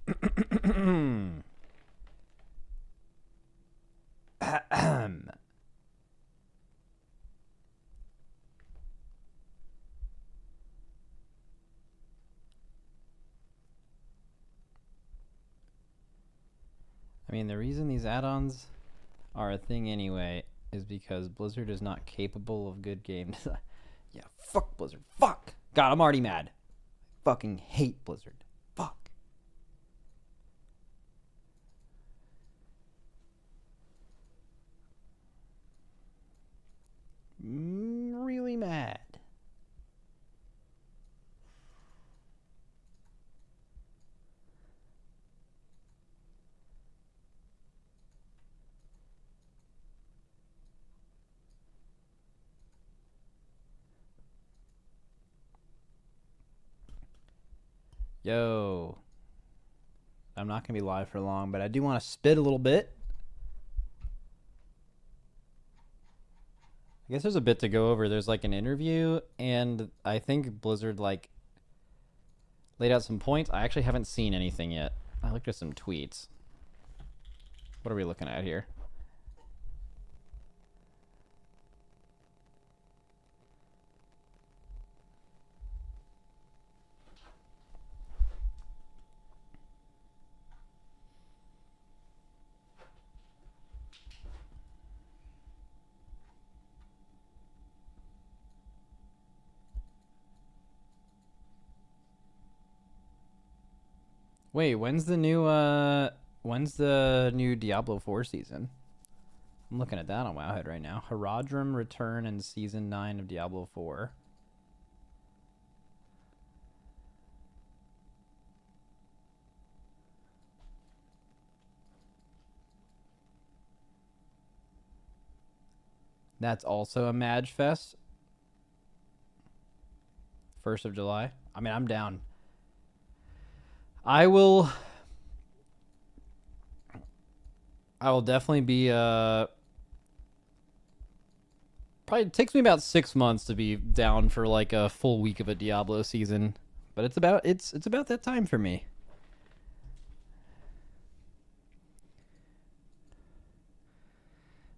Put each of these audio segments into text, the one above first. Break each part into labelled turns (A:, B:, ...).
A: I mean, the reason these add-ons are a thing anyway is because Blizzard is not capable of good game design. Yeah, fuck Blizzard. Fuck! God, I'm already mad. Fucking hate Blizzard. Fuck. Really mad. Yo. I'm not going to be live for long, but I do want to spit a little bit. I guess there's a bit to go over. There's like an interview, and I think Blizzard like laid out some points. I actually haven't seen anything yet. I looked at some tweets. What are we looking at here? Wait, when's the new Diablo 4 season? I'm looking at that on Wowhead right now. Haradrim return in season 9 of Diablo 4. That's also a Madge Fest. 1st of July. I mean, I'm down. I will definitely be probably takes me about 6 months to be down for like a full week of a Diablo season, but it's about that time for me.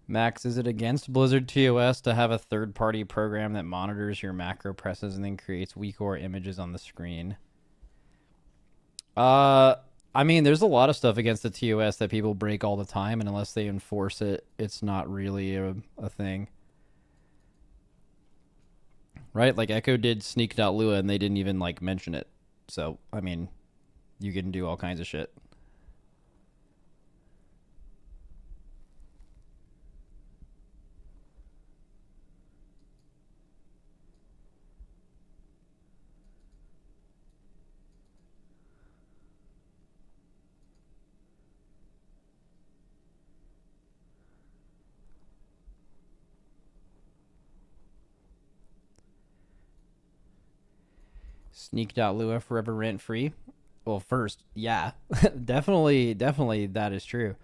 A: Max, is it against Blizzard TOS to have a third-party program that monitors your macro presses and then creates WeakAura images on the screen? I mean, there's a lot of stuff against the TOS that people break all the time, and unless they enforce it, it's not really a thing. Right? Like Echo did Sneak.lua and they didn't even like mention it. So, I mean, you can do all kinds of shit. Sneak.lua forever rent free. Well, first, yeah, definitely that is true.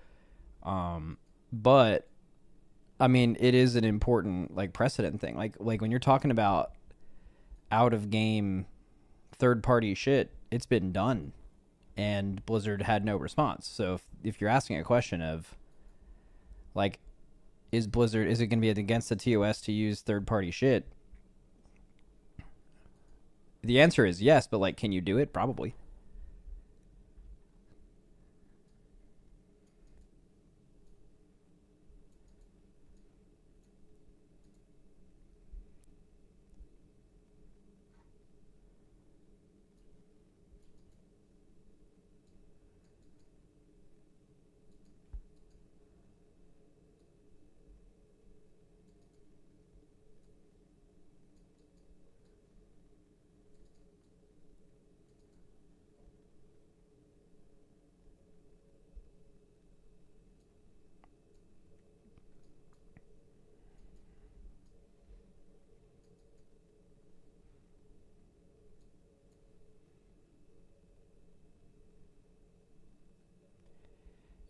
A: But I mean, it is an important like precedent thing. Like when you're talking about out of game third party shit, it's been done, and Blizzard had no response. So if you're asking a question of like, is it going to be against the TOS to use third party shit? The answer is yes, but like, can you do it? Probably.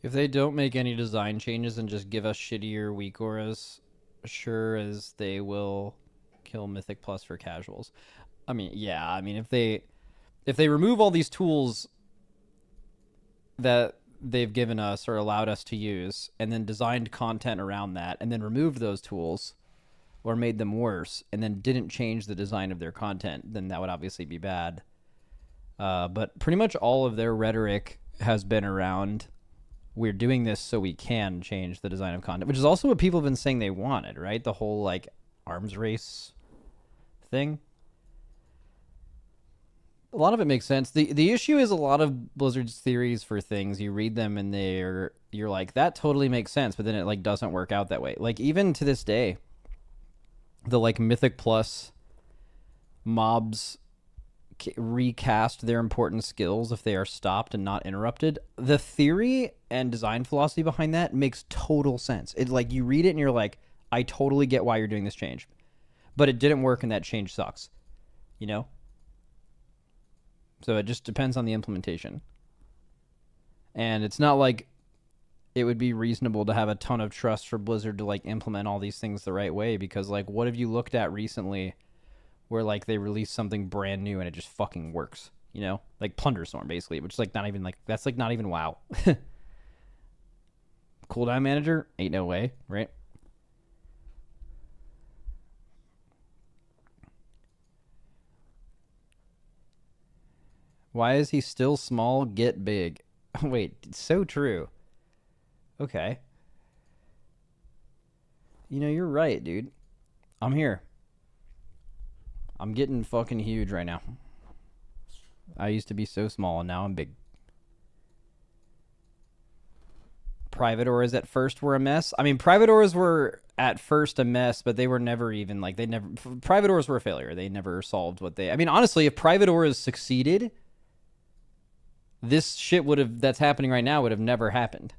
A: If they don't make any design changes and just give us shittier weak auras, sure as they will kill Mythic Plus for casuals. I mean, yeah, I mean if they remove all these tools that they've given us or allowed us to use and then designed content around that and then removed those tools or made them worse and then didn't change the design of their content, then that would obviously be bad. But pretty much all of their rhetoric has been around, we're doing this so we can change the design of content, which is also what people have been saying they wanted, right? The whole like arms race thing. A lot of it makes sense. The issue is a lot of Blizzard's theories for things, you read them and you're like, that totally makes sense, but then it like doesn't work out that way. Like even to this day, the like Mythic Plus mobs recast their important skills if they are stopped and not interrupted. The theory and design philosophy behind that makes total sense. It like you read it and you're like, I totally get why you're doing this change. But it didn't work and that change sucks. You know? So it just depends on the implementation. And it's not like it would be reasonable to have a ton of trust for Blizzard to like implement all these things the right way, because like what have you looked at recently where like they release something brand new and it just fucking works, you know? Like Plunderstorm basically, which is like not even like, that's like not even WoW. Cooldown manager? Ain't no way, right? Why is he still small? Get big. Wait, it's so true. Okay. You know, you're right, dude. I'm here. I'm getting fucking huge right now. I used to be so small and now I'm big. Private auras at first were a mess. I mean, private auras were at first a mess, but they were never even like, they never, private auras were a failure. They never solved what they, I mean, honestly, if private auras succeeded, this shit would have, that's happening right now would have never happened.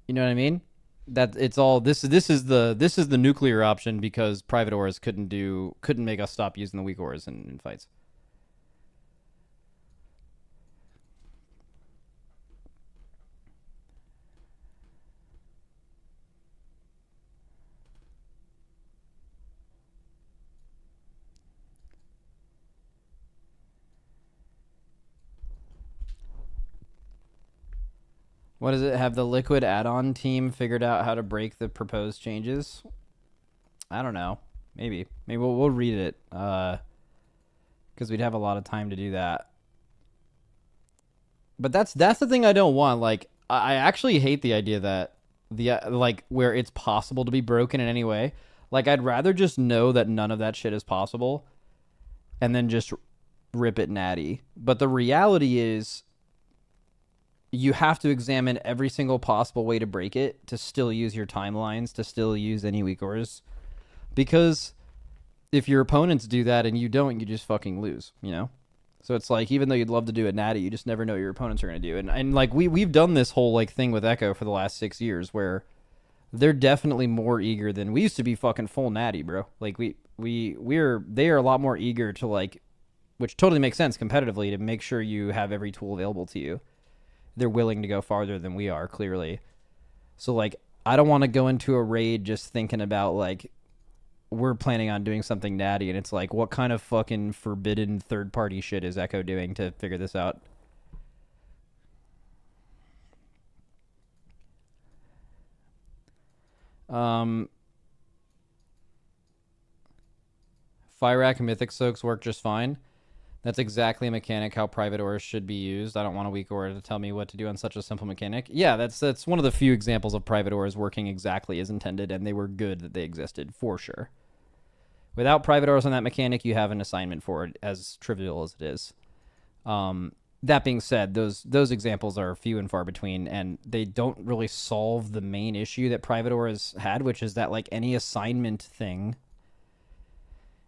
A: You know what I mean? That it's all this is the nuclear option because private auras couldn't make us stop using the weak auras in fights. What does it have? The Liquid add-on team figured out how to break the proposed changes? I don't know. Maybe we'll read it because we'd have a lot of time to do that. But that's the thing I don't want. Like I actually hate the idea that the like where it's possible to be broken in any way. Like I'd rather just know that none of that shit is possible and then just rip it natty. But the reality is you have to examine every single possible way to break it to still use your timelines, to still use any weak auras. Because if your opponents do that and you don't, you just fucking lose, you know? So it's like, even though you'd love to do it natty, you just never know what your opponents are going to do. And like, we've done this whole like thing with Echo for the last 6 years where they're definitely more eager than we used to be fucking full natty, bro. Like they are a lot more eager to like, which totally makes sense competitively, to make sure you have every tool available to you. They're willing to go farther than we are, clearly. So like, I don't want to go into a raid just thinking about like, we're planning on doing something natty, and it's like, what kind of fucking forbidden third-party shit is Echo doing to figure this out? Fire Rack and Mythic Soaks work just fine. That's exactly a mechanic how private auras should be used. I don't want a weak aura to tell me what to do on such a simple mechanic. Yeah, that's one of the few examples of private auras working exactly as intended, and they were good that they existed, for sure. Without private auras on that mechanic, you have an assignment for it, as trivial as it is. That being said, those examples are few and far between, and they don't really solve the main issue that private auras had, which is that like any assignment thing,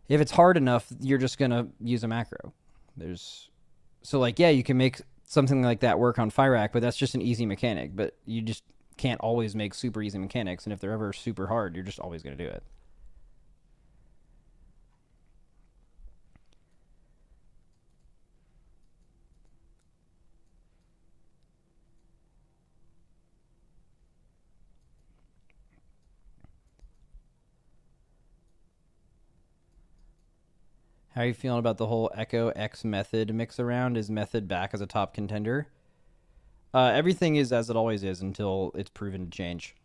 A: if it's hard enough, you're just gonna use a macro. So like, yeah, you can make something like that work on Fire Rack, but that's just an easy mechanic. But you just can't always make super easy mechanics, and if they're ever super hard, you're just always gonna do it. How are you feeling about the whole Echo X Method mix around? Is Method back as a top contender? Everything is as it always is until it's proven to change.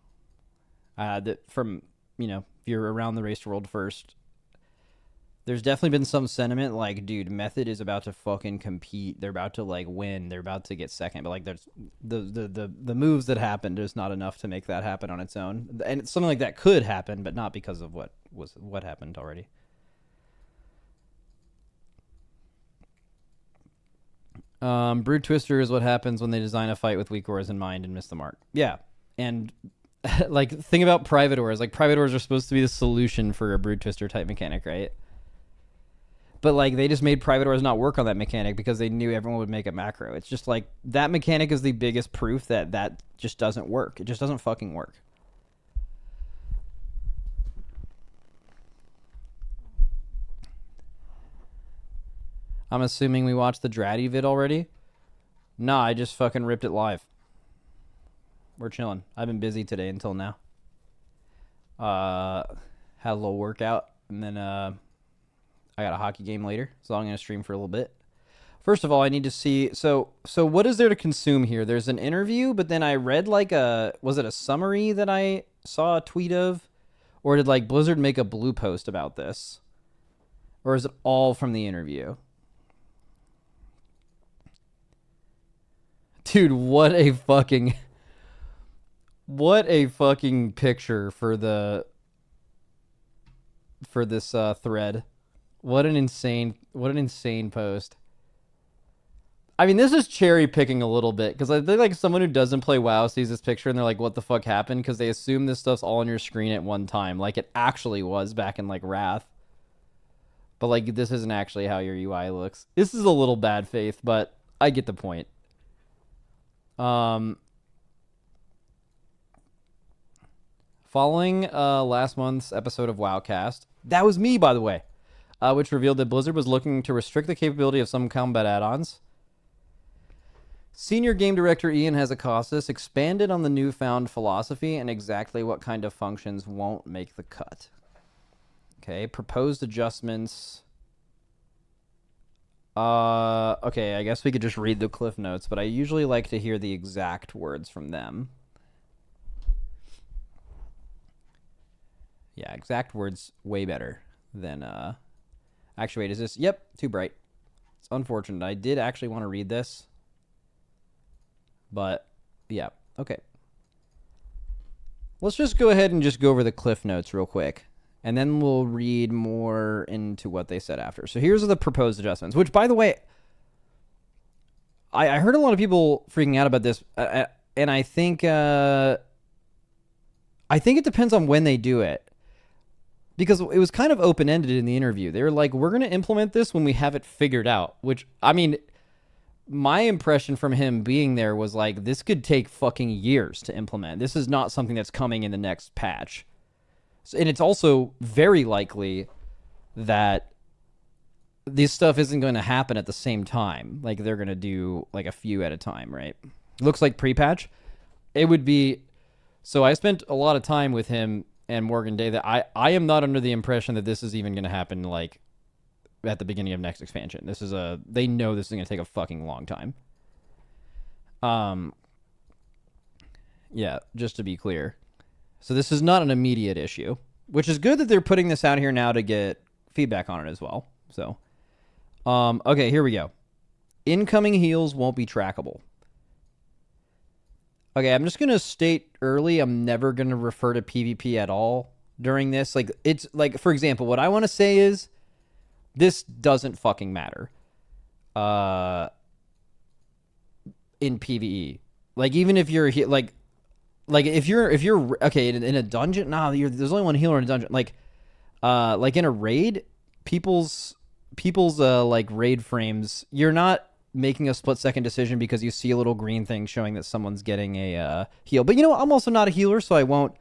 A: That from, if you're around the race world first, there's definitely been some sentiment like, dude, Method is about to fucking compete. They're about to like win. They're about to get second. But like, there's the moves that happened is not enough to make that happen on its own. And something like that could happen, but not because of what happened already. Brood Twister is what happens when they design a fight with weak auras in mind and miss the mark. Yeah, and like think about private auras. Like private auras are supposed to be the solution for a Brood Twister type mechanic, right? But like they just made private auras not work on that mechanic because they knew everyone would make a macro. It's just like that mechanic is the biggest proof that just doesn't work. It just doesn't fucking work. I'm assuming we watched the Dratty vid already. Nah, I just fucking ripped it live. We're chilling. I've been busy today until now. Had a little workout, and then I got a hockey game later, so I'm gonna stream for a little bit. First of all, I need to see. So what is there to consume here? There's an interview, but then I read like was it a summary that I saw a tweet of, or did like Blizzard make a blue post about this, or is it all from the interview? Dude, what a fucking picture for this thread. What an insane post. I mean, this is cherry picking a little bit because I think like someone who doesn't play WoW sees this picture and they're like, what the fuck happened? Because they assume this stuff's all on your screen at one time, like it actually was back in like Wrath. But like this isn't actually how your UI looks. This is a little bad faith, but I get the point. Following last month's episode of WoWcast, that was me, by the way, which revealed that Blizzard was looking to restrict the capability of some combat add-ons. Senior game director Ian Hazzikostas expanded on the newfound philosophy and exactly what kind of functions won't make the cut. Okay, proposed adjustments. Okay, I guess we could just read the cliff notes, but I usually like to hear the exact words from them. Yeah, exact words way better than, actually, wait, is this? Yep, too bright. It's unfortunate. I did actually want to read this, but yeah, okay. Let's just go ahead and just go over the cliff notes real quick. And then we'll read more into what they said after. So here's the proposed adjustments, which, by the way, I heard a lot of people freaking out about this, and I think it depends on when they do it. Because it was kind of open-ended in the interview. They were like, we're going to implement this when we have it figured out. Which, I mean, my impression from him being there was like, this could take fucking years to implement. This is not something that's coming in the next patch. And it's also very likely that this stuff isn't going to happen at the same time. Like, they're going to do, like, a few at a time, right? Looks like pre-patch. It would be... So I spent a lot of time with him and Morgan Day that I am not under the impression that this is even going to happen, like, at the beginning of next expansion. This is a... They know this is going to take a fucking long time. Yeah, just to be clear. So this is not an immediate issue, which is good that they're putting this out here now to get feedback on it as well. So, okay, here we go. Incoming heals won't be trackable. Okay, I'm just going to state early, I'm never going to refer to PvP at all during this. Like, it's like, for example, what I want to say is this doesn't fucking matter in PvE. Like, even if you're like if you're okay in a dungeon, there's only one healer in a dungeon. Like in a raid, people's like raid frames, you're not making a split-second decision because you see a little green thing showing that someone's getting a heal. But you know, I'm also not a healer, so I won't.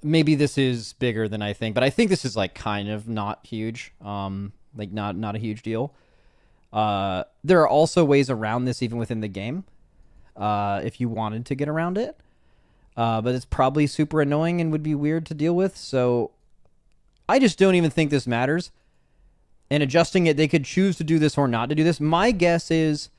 A: Maybe this is bigger than I think, but I think this is like kind of not huge. Like not a huge deal. There are also ways around this even within the game. If you wanted to get around it. But it's probably super annoying and would be weird to deal with. So I just don't even think this matters. And adjusting it, they could choose to do this or not to do this. My guess is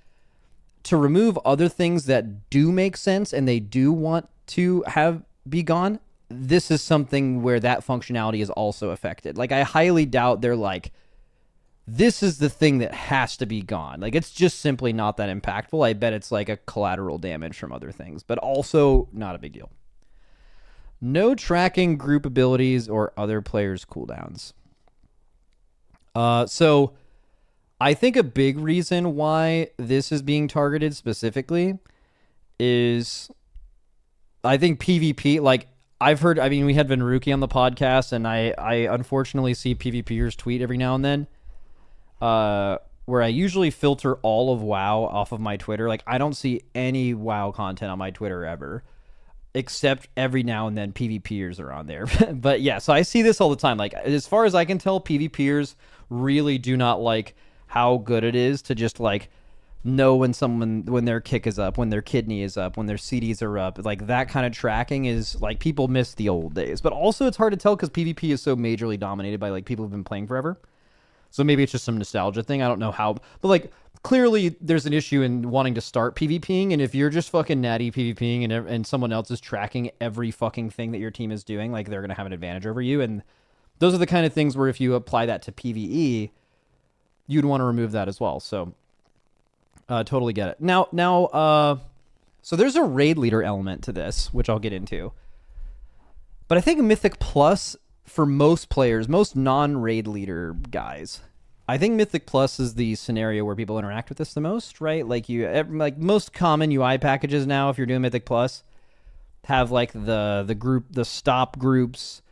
A: to remove other things that do make sense and they do want to have be gone. This is something where that functionality is also affected. Like, I highly doubt they're like, this is the thing that has to be gone. Like, it's just simply not that impactful. I bet it's like a collateral damage from other things, but also not a big deal. No tracking group abilities or other players' cooldowns. So I think a big reason why this is being targeted specifically is, I think PvP, like, I've heard, I mean, we had Venruki on the podcast, and I unfortunately see PvPers tweet every now and then, where I usually filter all of WoW off of my Twitter. Like, I don't see any WoW content on my Twitter ever, except every now and then PvPers are on there. But yeah, so I see this all the time. Like, as far as I can tell, PvPers really do not like how good it is to just like know when their kick is up, when their kidney is up, when their CDs are up. Like, that kind of tracking is like, people miss the old days. But also it's hard to tell because PvP is so majorly dominated by like people who've been playing forever. So maybe it's just some nostalgia thing. I don't know how, but like, clearly there's an issue in wanting to start PvPing, and if you're just fucking natty PvPing and someone else is tracking every fucking thing that your team is doing, like, they're going to have an advantage over you. And those are the kind of things where if you apply that to PvE, you'd want to remove that as well. So totally get it. Now, so there's a raid leader element to this, which I'll get into. But I think Mythic Plus, for most players, most non-raid leader guys, I think Mythic Plus is the scenario where people interact with this the most, right? Like, most common UI packages now, if you're doing Mythic Plus, have like the stop groups.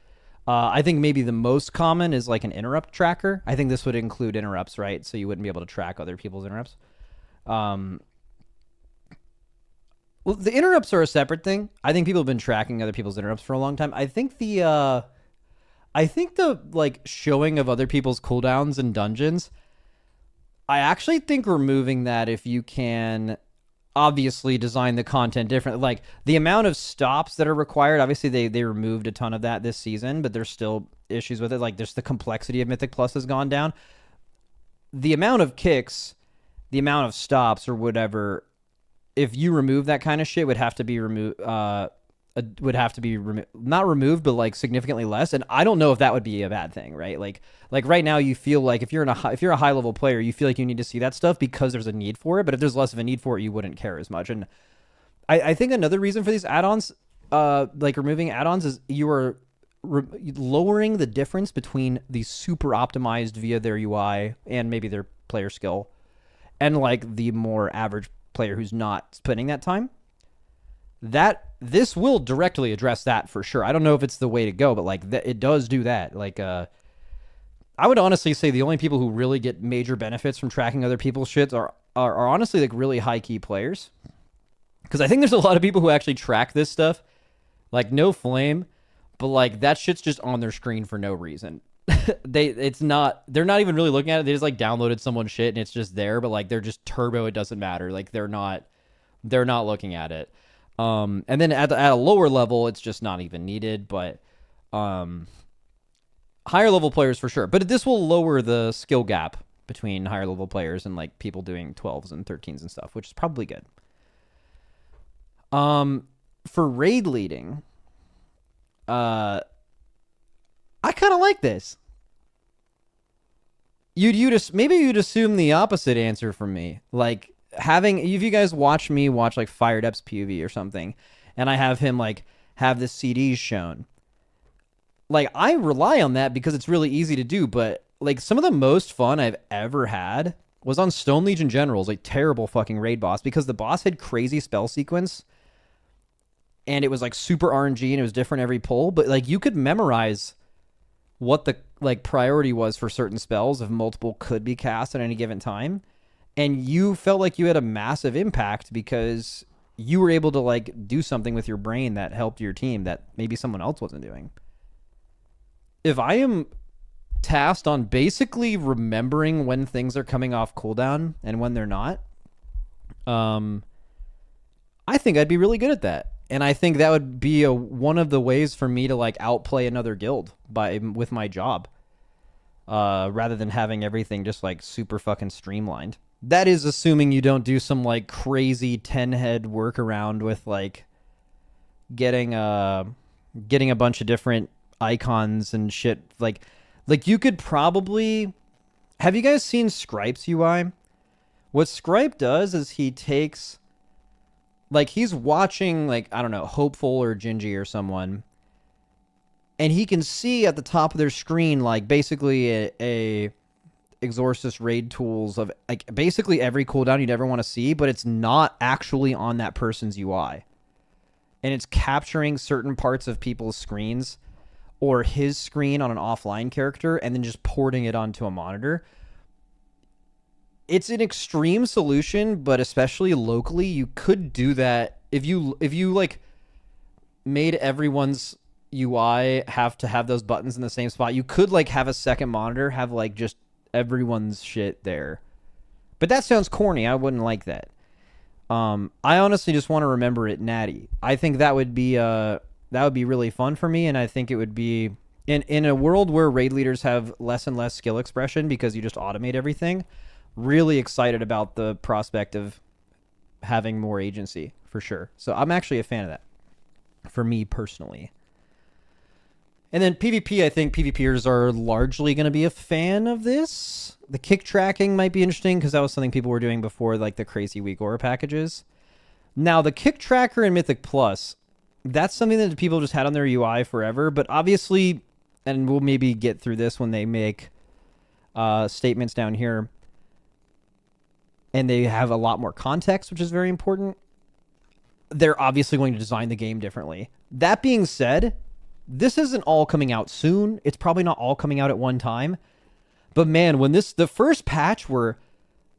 A: I think maybe the most common is like an interrupt tracker. I think this would include interrupts, right? So you wouldn't be able to track other people's interrupts. Well, the interrupts are a separate thing. I think people have been tracking other people's interrupts for a long time. I think the like showing of other people's cooldowns in dungeons, I actually think removing that, if you can obviously design the content differently, like the amount of stops that are required, obviously they removed a ton of that this season, but there's still issues with it. Like, there's the complexity of Mythic Plus has gone down. The amount of kicks, the amount of stops or whatever, if you remove that kind of shit, would have to be removed. Not removed, but like significantly less. And I don't know if that would be a bad thing, right? Like right now, you feel like if you're a high level player, you feel like you need to see that stuff because there's a need for it. But if there's less of a need for it, you wouldn't care as much. And I think another reason for these add-ons, like removing add-ons, is you are lowering the difference between the super optimized via their UI and maybe their player skill, and like the more average player who's not spending that time. This will directly address that for sure. I don't know if it's the way to go, but like it does do that. Like, I would honestly say the only people who really get major benefits from tracking other people's shits are honestly like really high key players. Because I think there's a lot of people who actually track this stuff, like no flame, but like that shit's just on their screen for no reason. They're not even really looking at it. They just like downloaded someone's shit and it's just there, but like they're just turbo. It doesn't matter. Like they're not looking at it. And then at a lower level, it's just not even needed, but higher level players for sure. But this will lower the skill gap between higher level players and like people doing 12s and 13s and stuff, which is probably good. For raid leading, I kind of like this. Maybe you'd assume the opposite answer from me, like, if you guys watch like Fired Up's POV or something, and I have him like have the CDs shown, like I rely on that because it's really easy to do. But like some of the most fun I've ever had was on Stone Legion Generals, like terrible fucking raid boss, because the boss had crazy spell sequence and it was like super RNG and it was different every pull, but like you could memorize what the like priority was for certain spells if multiple could be cast at any given time. And you felt like you had a massive impact because you were able to like do something with your brain that helped your team that maybe someone else wasn't doing. If I am tasked on basically remembering when things are coming off cooldown and when they're not, I think I'd be really good at that. And I think that would be one of the ways for me to like outplay another guild with my job, rather than having everything just like super fucking streamlined. That is assuming you don't do some like crazy 10 head workaround with like getting a bunch of different icons and shit. Like you could probably, have you guys seen Scripe's UI? What Scripe does is he takes, like, he's watching, like, I don't know, Hopeful or Gingy or someone, and he can see at the top of their screen, like, basically a Exorcist raid tools of, like, basically every cooldown you'd ever want to see, but it's not actually on that person's UI. And it's capturing certain parts of people's screens or his screen on an offline character and then just porting it onto a monitor. It's an extreme solution, but especially locally, you could do that if you like made everyone's UI have to have those buttons in the same spot. You could like have a second monitor have like just everyone's shit there. But that sounds corny. I wouldn't like that. I honestly just want to remember it natty. I think that would be really fun for me, and I think it would be in a world where raid leaders have less and less skill expression because you just automate everything. Really excited about the prospect of having more agency for sure. So I'm actually a fan of that for me personally. And then PvP, I think PvPers are largely going to be a fan of this. The kick tracking might be interesting because that was something people were doing before, like the crazy weak aura packages. Now the kick tracker in Mythic Plus, that's something that people just had on their UI forever. But obviously, and we'll maybe get through this when they make statements down here, and they have a lot more context, which is very important. They're obviously going to design the game differently. That being said, this isn't all coming out soon. It's probably not all coming out at one time. But man, when the first patch where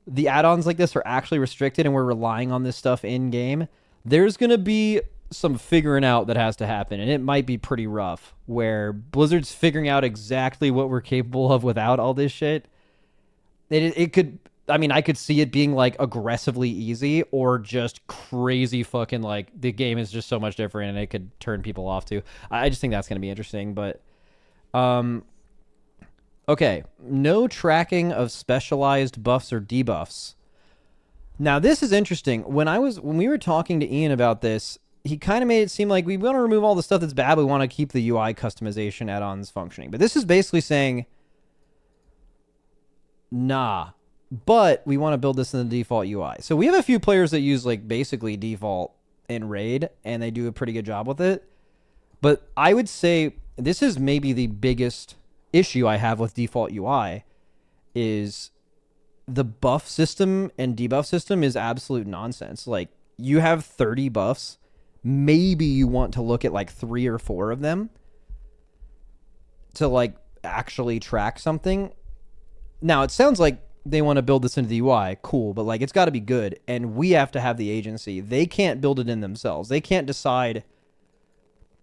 A: the add-ons like this are actually restricted and we're relying on this stuff in-game, there's going to be some figuring out that has to happen. And it might be pretty rough, where Blizzard's figuring out exactly what we're capable of without all this shit. It could... I mean, I could see it being like aggressively easy or just crazy fucking like the game is just so much different and it could turn people off too. I just think that's going to be interesting. But okay, no tracking of specialized buffs or debuffs. Now this is interesting. When we were talking to Ian about this, he kind of made it seem like we want to remove all the stuff that's bad. We want to keep the UI customization add-ons functioning. But this is basically saying, nah. But we want to build this in the default UI. So we have a few players that use like basically default in raid, and they do a pretty good job with it. But I would say this is maybe the biggest issue I have with default UI is the buff system and debuff system is absolute nonsense. Like you have 30 buffs. Maybe you want to look at like 3 or 4 of them to like actually track something. Now it sounds like they want to build this into the UI, cool, but like it's got to be good, and we have to have the agency. They can't build it in themselves. They can't decide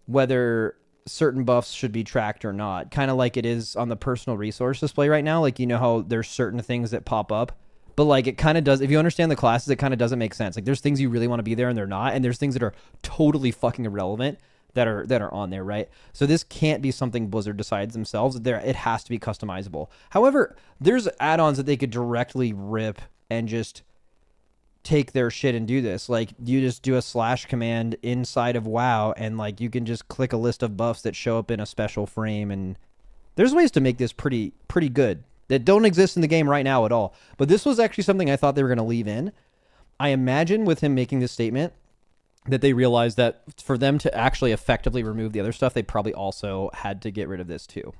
A: whether certain buffs should be tracked or not. Kind of like it is on the personal resource display right now. Like, you know how there's certain things that pop up, but like it kind of does. If you understand the classes, it kind of doesn't make sense. Like there's things you really want to be there and they're not, and there's things that are totally fucking irrelevant that are on there, right? So this can't be something Blizzard decides themselves. It has to be customizable. However, there's add-ons that they could directly rip and just take their shit and do this. Like you just do a / command inside of WoW, and like you can just click a list of buffs that show up in a special frame, and there's ways to make this pretty good that don't exist in the game right now at all. But this was actually something I thought they were going to leave in. I imagine with him making this statement that they realized that for them to actually effectively remove the other stuff, they probably also had to get rid of this too.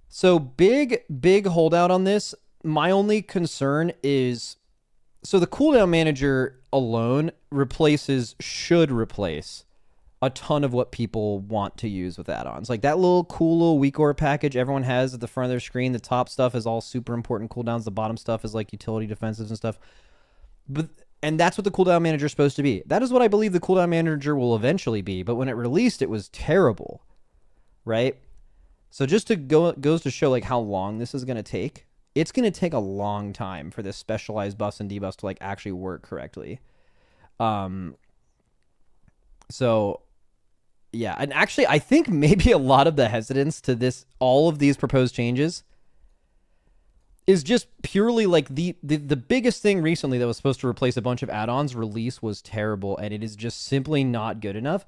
A: So big holdout on this. My only concern is, so the cooldown manager alone should replace a ton of what people want to use with add-ons. Like that cool little weak aura package everyone has at the front of their screen. The top stuff is all super important cooldowns. The bottom stuff is like utility defensives and stuff. And that's what the cooldown manager is supposed to be. That is what I believe the cooldown manager will eventually be. But when it released, it was terrible, right? So just goes to show like how long this is going to take. It's going to take a long time for this specialized buffs and debuffs to like actually work correctly. So yeah, and actually I think maybe a lot of the hesitance to this, all of these proposed changes, is just purely like the biggest thing recently that was supposed to replace a bunch of add-ons release was terrible, and it is just simply not good enough.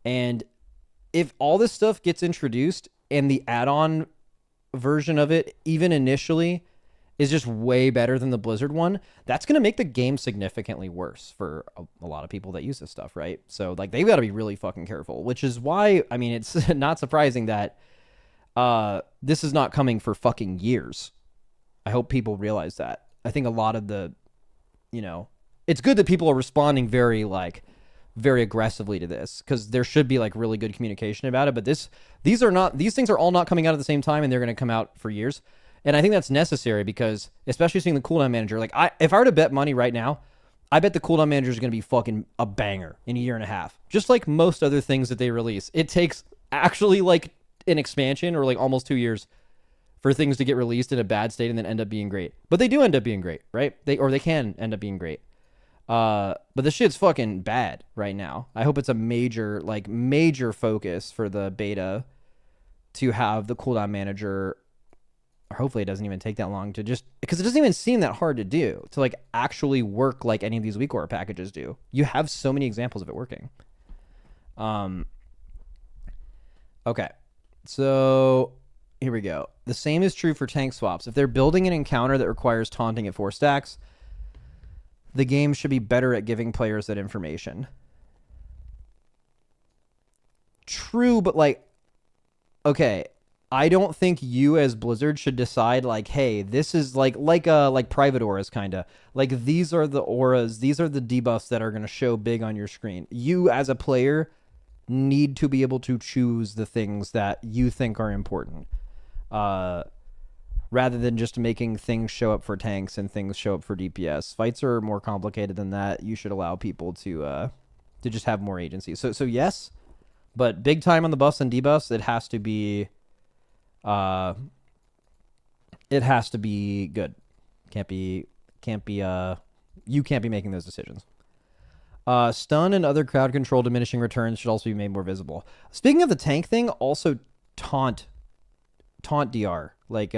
A: And if all this stuff gets introduced and the add-on version of it, even initially, is just way better than the Blizzard one, that's going to make the game significantly worse for a lot of people that use this stuff, right? So like they've got to be really fucking careful, which is why, I mean, it's not surprising that this is not coming for fucking years. I hope people realize that. I think a lot of the, it's good that people are responding very aggressively to this, because there should be like really good communication about it. But these things are all not coming out at the same time, and they're going to come out for years. And I think that's necessary because, especially seeing the cooldown manager, like if I were to bet money right now, I bet the cooldown manager is going to be fucking a banger in a year and a half. Just like most other things that they release, it takes actually like an expansion or like almost 2 years for things to get released in a bad state and then end up being great. But they do end up being great, right? They can end up being great. But the shit's fucking bad right now. I hope it's a major focus for the beta to have the cooldown manager, or hopefully it doesn't even take that long to just, because it doesn't even seem that hard to do, to like actually work like any of these weak aura packages do. You have so many examples of it working. Okay. So here we go. The same is true for tank swaps. If they're building an encounter that requires taunting at 4 stacks, the game should be better at giving players that information. True, but like, okay, I don't think you as Blizzard should decide like, hey, this is like private auras kind of. Like these are the auras, these are the debuffs that are going to show big on your screen. You as a player need to be able to choose the things that you think are important. Rather than just making things show up for tanks and things show up for DPS. Fights are more complicated than that. You should allow people to just have more agency. So yes, but big time on the buffs and debuffs, it has to be good. You can't be making those decisions. Stun and other crowd control diminishing returns should also be made more visible. Speaking of the tank thing, also taunt DR. Like,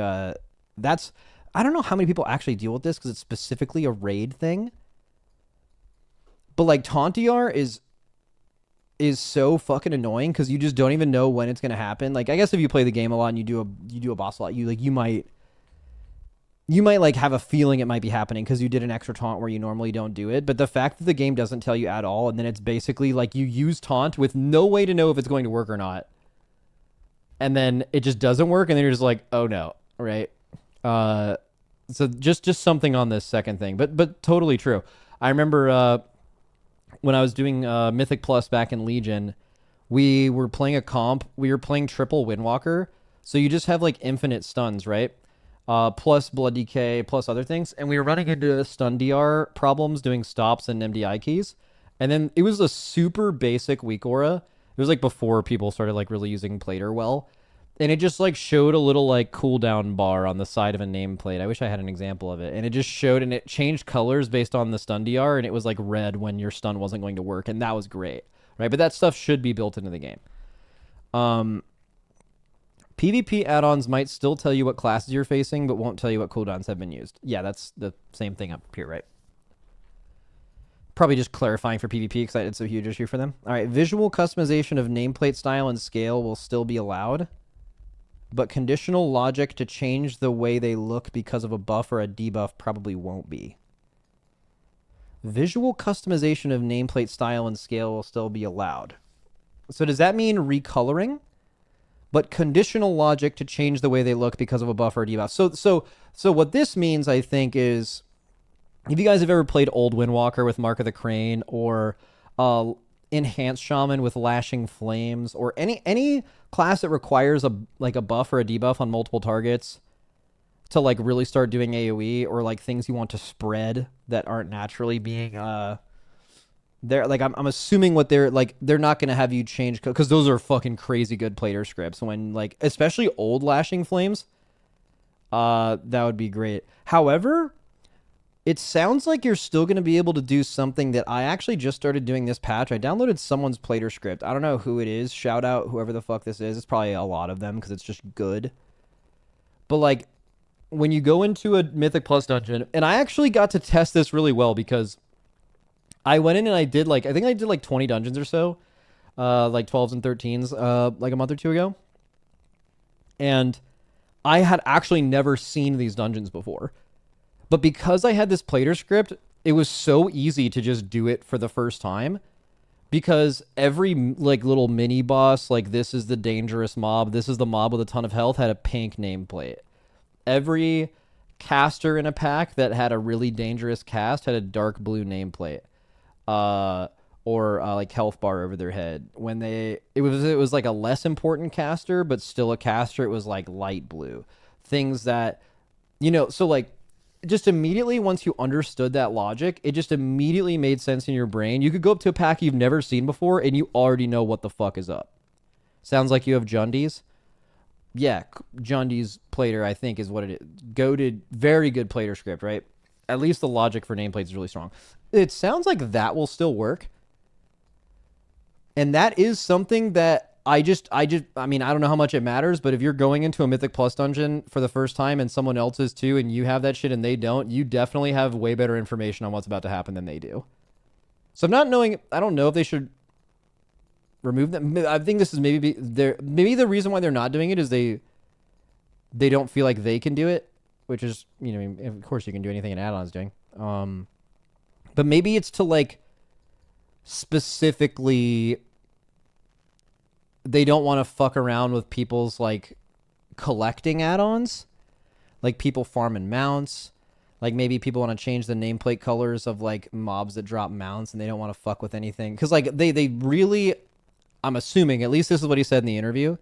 A: that's, I don't know how many people actually deal with this because it's specifically a raid thing. But like taunt DR is so fucking annoying because you just don't even know when it's gonna happen. Like, I guess if you play the game a lot and you do a boss a lot, you might like have a feeling it might be happening because you did an extra taunt where you normally don't do it. But the fact that the game doesn't tell you at all, and then it's basically like you use taunt with no way to know if it's going to work or not, and then it just doesn't work, and then you're just like, oh no, right? So just something on this second thing, but totally true. I remember when I was doing Mythic Plus back in Legion, we were playing a comp. We were playing triple Windwalker, so you just have like infinite stuns, right? Plus blood decay, plus other things, and we were running into stun DR problems doing stops and MDI keys, and then it was a super basic weak aura. It was like before people started like really using Plater well. And it just like showed a little like cooldown bar on the side of a nameplate. I wish I had an example of it. And it just showed, and it changed colors based on the stun DR, and it was like red when your stun wasn't going to work, and that was great, right? But that stuff should be built into the game. PvP add-ons might still tell you what classes you're facing, but won't tell you what cooldowns have been used. Yeah, that's the same thing up here, right? Probably just clarifying for PvP because it's a huge issue for them. All right, visual customization of nameplate style and scale will still be allowed, but conditional logic to change the way they look because of a buff or a debuff probably won't be. Visual customization of nameplate style and scale will still be allowed. So does that mean recoloring? But conditional logic to change the way they look because of a buff or a debuff. So what this means, I think, is if you guys have ever played Old Windwalker with Mark of the Crane, or Enhanced Shaman with Lashing Flames, or any class that requires a buff or a debuff on multiple targets to like really start doing AoE, or like things you want to spread that aren't naturally being they're like, I'm assuming what they're not going to have you change, because those are fucking crazy good plater scripts when like, especially old Lashing Flames, that would be great. However, It sounds like you're still going to be able to do something that I actually just started doing this patch. I downloaded someone's Plater script. I don't know who it is. Shout out whoever the fuck this is. It's probably a lot of them because it's just good. But like when you go into a Mythic Plus dungeon, and I actually got to test this really well because I went in and I did like, I think I did like 20 dungeons or so, like 12s and 13s, like a month or two ago. And I had actually never seen these dungeons before. But because I had this Plater script, it was so easy to just do it for the first time. Because every like little mini boss, like this is the dangerous mob, this is the mob with a ton of health, had a pink nameplate. Every caster in a pack that had a really dangerous cast had a dark blue nameplate. Or like health bar over their head. When it was like a less important caster, but still a caster, it was like light blue. Things that, so like just immediately once you understood that logic, it just immediately made sense in your brain. You could go up to a pack you've never seen before and you already know what the fuck is up. Sounds like you have Jundies. Yeah, Jundies Plater, I think, is what it is. Goated, very good Plater script, right? At least the logic for nameplates is really strong. It sounds like that will still work. And that is something that I mean, I don't know how much it matters, but if you're going into a Mythic Plus dungeon for the first time and someone else is too, and you have that shit and they don't, you definitely have way better information on what's about to happen than they do. So I don't know if they should remove them. I think this is maybe the reason why they're not doing it is they don't feel like they can do it, which is, of course you can do anything an add-on is doing. But maybe it's to like specifically they don't want to fuck around with people's like collecting add-ons, like people farming mounts, like maybe people want to change the nameplate colors of like mobs that drop mounts and they don't want to fuck with anything because like they really, I'm assuming, at least this is what he said in the interview,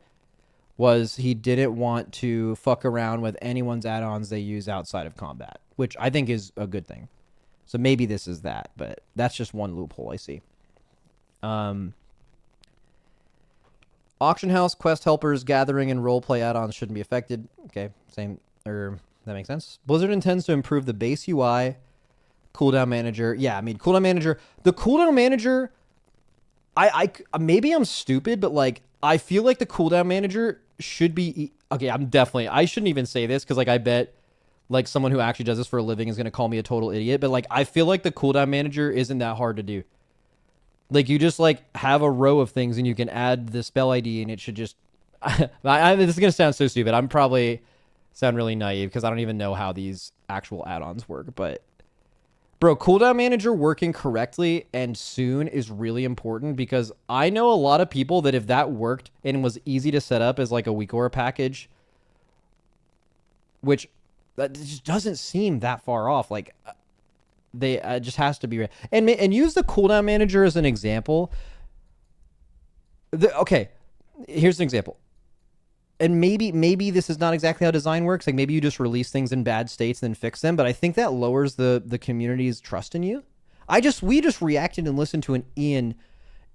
A: was he didn't want to fuck around with anyone's add-ons they use outside of combat, which I think is a good thing. So maybe this is that, but that's just one loophole I see. Auction house, quest helpers, gathering, and roleplay add-ons shouldn't be affected. Okay, same, or that makes sense. Blizzard intends to improve the base UI, cooldown manager. Yeah, I mean, cooldown manager. The cooldown manager, I maybe I'm stupid, but like, I feel like the cooldown manager should be, okay, I shouldn't even say this, because like, I bet like someone who actually does this for a living is going to call me a total idiot, but like, I feel like the cooldown manager isn't that hard to do. Like, you just, like, have a row of things and you can add the spell ID and it should just... this is going to sound so stupid. I'm probably sound really naive because I don't even know how these actual add-ons work. But, bro, cooldown manager working correctly and soon is really important because I know a lot of people that if that worked and was easy to set up as, like, a week or a package, which that just doesn't seem that far off. Like... They just has to be and use the cooldown manager as an example. Okay, here's an example. And maybe this is not exactly how design works. Like maybe you just release things in bad states and then fix them. But I think that lowers the community's trust in you. We just reacted and listened to an Ian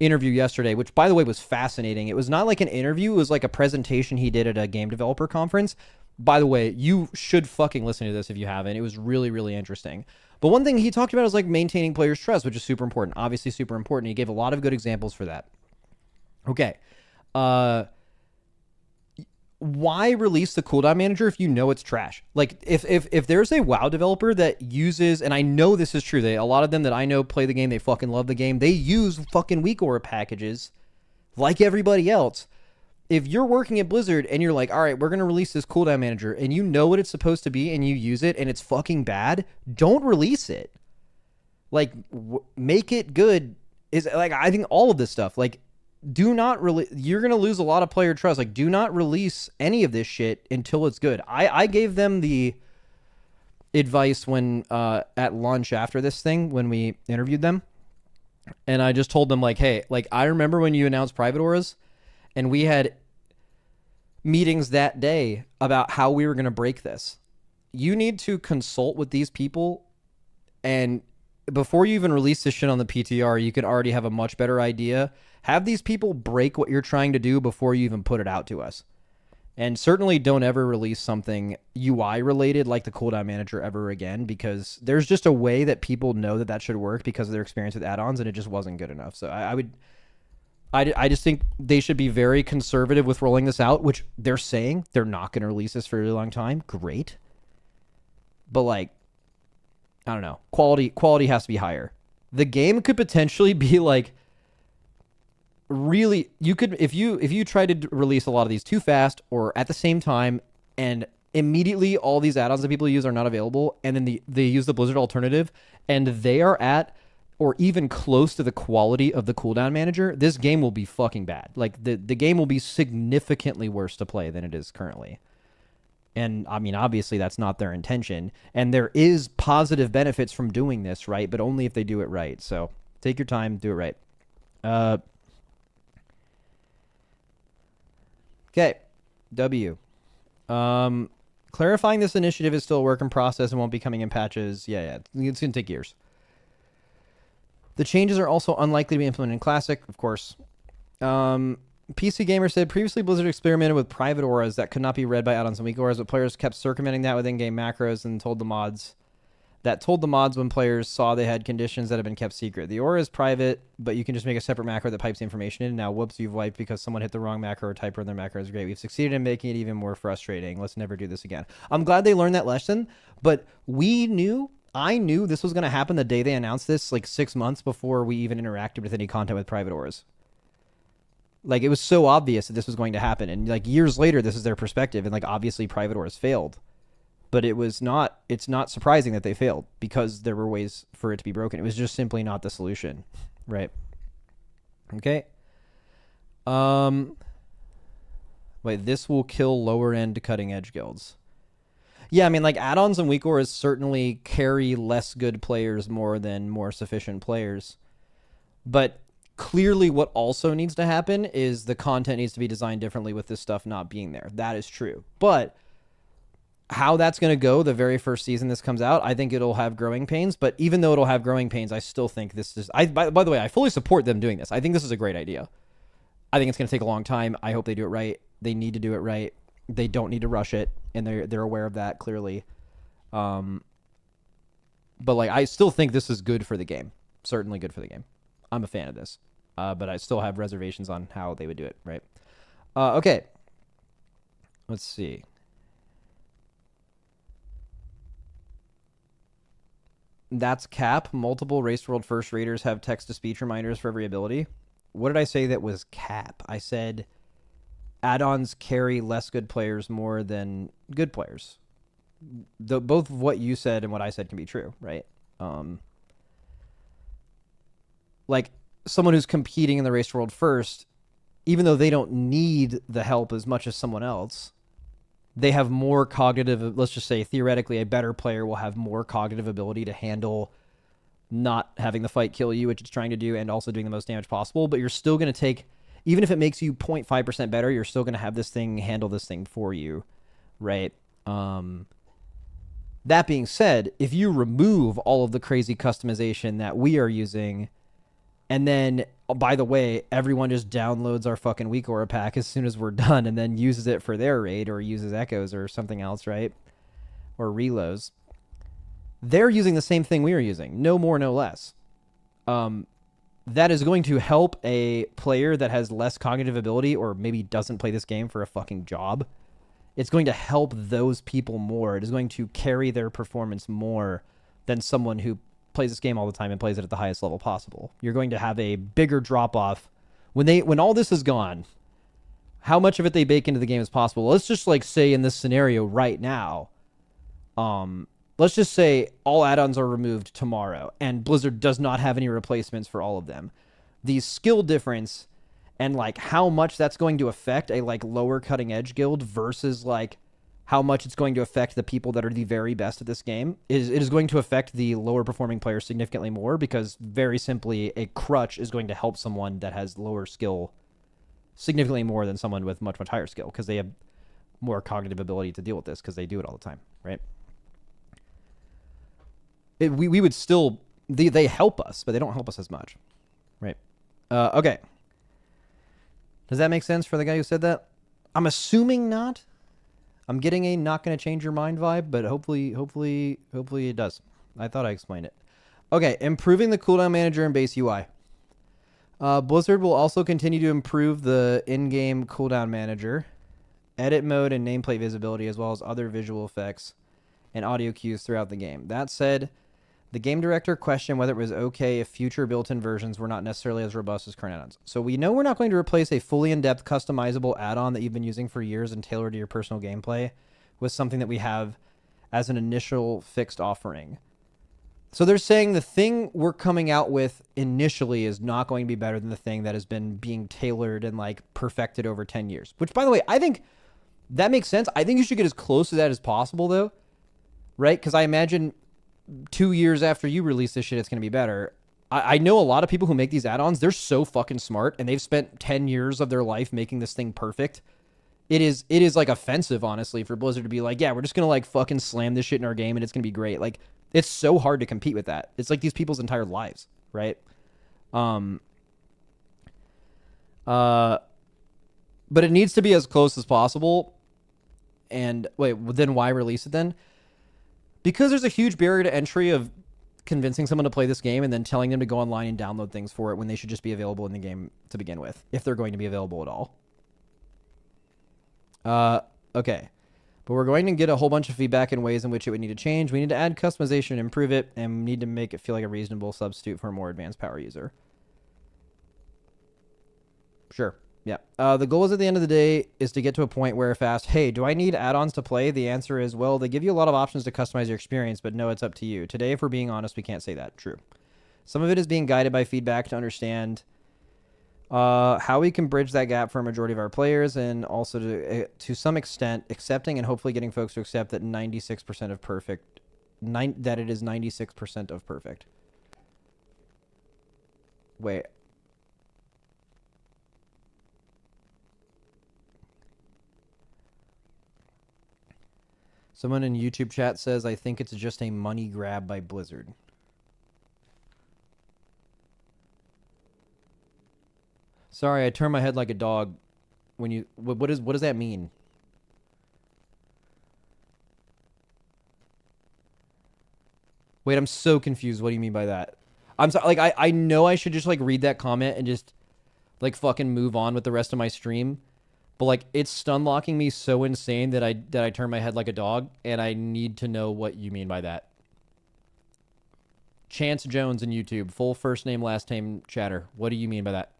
A: interview yesterday, which by the way was fascinating. It was not like an interview. It was like a presentation he did at a game developer conference. By the way, you should fucking listen to this if you haven't. It was really, really interesting. But one thing he talked about is like maintaining players' trust, which is super important. Obviously super important. He gave a lot of good examples for that. Okay. Why release the cooldown manager if you know it's trash? Like if there's a WoW developer that uses, and I know this is true, a lot of them that I know play the game, they fucking love the game. They use fucking weak aura packages like everybody else. If you're working at Blizzard and you're like, all right, we're going to release this cooldown manager and you know what it's supposed to be and you use it and it's fucking bad, don't release it. Like, make it good. Is like, I think all of this stuff, like, do not you're going to lose a lot of player trust. Like, do not release any of this shit until it's good. I gave them the advice when, at lunch after this thing, when we interviewed them. And I just told them like, hey, like, I remember when you announced private auras, and we had meetings that day about how we were going to break this. You need to consult with these people. And before you even release this shit on the PTR, you could already have a much better idea. Have these people break what you're trying to do before you even put it out to us. And certainly don't ever release something UI related like the cooldown manager ever again, because there's just a way that people know that that should work because of their experience with add-ons, and it just wasn't good enough. So I just think they should be very conservative with rolling this out, which they're saying they're not going to release this for a really long time. Great. But like, I don't know. Quality has to be higher. The game could potentially be like, really, you could, if you try to release a lot of these too fast or at the same time, and immediately all these add-ons that people use are not available, and then they use the Blizzard alternative, and they are at or even close to the quality of the cooldown manager, this game will be fucking bad. Like the game will be significantly worse to play than it is currently. And I mean, obviously that's not their intention, and there is positive benefits from doing this, right? But only if they do it right. So take your time, do it right. Okay, W. Clarifying this initiative is still a work in process and won't be coming in patches. Yeah, it's going to take years. The changes are also unlikely to be implemented in Classic, of course. PC Gamer said, previously Blizzard experimented with private auras that could not be read by add-ons and weak auras, but players kept circumventing that with in-game macros and told the mods when players saw they had conditions that had been kept secret. The aura is private, but you can just make a separate macro that pipes the information in. Now, whoops, you've wiped because someone hit the wrong macro or typo in their macro is great. We've succeeded in making it even more frustrating. Let's never do this again. I'm glad they learned that lesson, but I knew this was going to happen the day they announced this, like 6 months before we even interacted with any content with private auras. Like, it was so obvious that this was going to happen, and like years later, this is their perspective, and like obviously private auras failed. But it's not surprising that they failed because there were ways for it to be broken. It was just simply not the solution. Right. Okay. Wait, this will kill lower end cutting edge guilds. Yeah, I mean, like add-ons and weak auras certainly carry less good players more than more sufficient players. But clearly what also needs to happen is the content needs to be designed differently with this stuff not being there. That is true. But how that's going to go the very first season this comes out, I think it'll have growing pains. But even though it'll have growing pains, I still think this is... By the way, I fully support them doing this. I think this is a great idea. I think it's going to take a long time. I hope they do it right. They need to do it right. They don't need to rush it, and they're aware of that, clearly. But like, I still think this is good for the game. Certainly good for the game. I'm a fan of this. But I still have reservations on how they would do it, right? Okay. Let's see. That's cap. Multiple Race World First Raiders have text-to-speech reminders for every ability. What did I say that was cap? I said add-ons carry less good players more than good players. Both what you said and what I said can be true, right? Like, someone who's competing in the Race World First, even though they don't need the help as much as someone else, they have more cognitive, let's just say theoretically a better player will have more cognitive ability to handle not having the fight kill you, which it's trying to do, and also doing the most damage possible. But you're still going to take, even if it makes you 0.5% better, you're still going to have this thing handle this thing for you, right? That being said, if you remove all of the crazy customization that we are using, and then, oh, by the way, everyone just downloads our fucking weak aura pack as soon as we're done and then uses it for their raid or uses echoes or something else, right? Or reloads. They're using the same thing we are using. No more, no less. That is going to help a player that has less cognitive ability or maybe doesn't play this game for a fucking job. It's going to help those people more. It is going to carry their performance more than someone who plays this game all the time and plays it at the highest level possible. You're going to have a bigger drop off when all this is gone. How much of it they bake into the game is possible? Let's just like say in this scenario right now, let's just say all add-ons are removed tomorrow and Blizzard does not have any replacements for all of them. The skill difference and like how much that's going to affect a like lower cutting edge guild versus like how much it's going to affect the people that are the very best at this game it is going to affect the lower performing players significantly more, because very simply a crutch is going to help someone that has lower skill significantly more than someone with much, much higher skill, because they have more cognitive ability to deal with this because they do it all the time, right? We would still, they help us, but they don't help us as much, right? Okay. Does that make sense for the guy who said that? I'm assuming not. I'm getting a not going to change your mind vibe, but hopefully it does. I thought I explained it. Okay, improving the cooldown manager and base UI. Blizzard will also continue to improve the in-game cooldown manager, edit mode, and nameplate visibility, as well as other visual effects and audio cues throughout the game. That said, the game director questioned whether it was okay if future built-in versions were not necessarily as robust as current add-ons. So we know we're not going to replace a fully in-depth customizable add-on that you've been using for years and tailored to your personal gameplay with something that we have as an initial fixed offering. So they're saying the thing we're coming out with initially is not going to be better than the thing that has been being tailored and like perfected over 10 years. Which, by the way, I think that makes sense. I think you should get as close to that as possible, though. Right? Because I imagine 2 years after you release this shit, it's going to be better. I know a lot of people who make these add-ons. They're so fucking smart, and they've spent 10 years of their life making this thing perfect. It is like offensive, honestly, for Blizzard to be like, yeah, we're just going to like fucking slam this shit in our game and it's going to be great. Like, it's so hard to compete with that. It's like these people's entire lives, right? But it needs to be as close as possible. And wait, then why release it then? Because there's a huge barrier to entry of convincing someone to play this game and then telling them to go online and download things for it when they should just be available in the game to begin with, if they're going to be available at all. Okay. But we're going to get a whole bunch of feedback in ways in which it would need to change. We need to add customization and improve it, and we need to make it feel like a reasonable substitute for a more advanced power user. Sure. Yeah. The goal is at the end of the day is to get to a point where if asked, hey, do I need add-ons to play? The answer is, well, they give you a lot of options to customize your experience, but no, it's up to you. Today, if we're being honest, we can't say that. True. Some of it is being guided by feedback to understand how we can bridge that gap for a majority of our players, and also to some extent accepting and hopefully getting folks to accept that 96% of perfect, that it is 96% of perfect. Wait. Someone in YouTube chat says, I think it's just a money grab by Blizzard. Sorry, I turned my head like a dog. When you what does that mean? Wait, I'm so confused. What do you mean by that? I'm sorry. Like I know I should just like read that comment and just like fucking move on with the rest of my stream, but like it's stun locking me so insane that I turn my head like a dog, and I need to know what you mean by that. Chance Jones in YouTube, full first name last name chatter. What do you mean by that?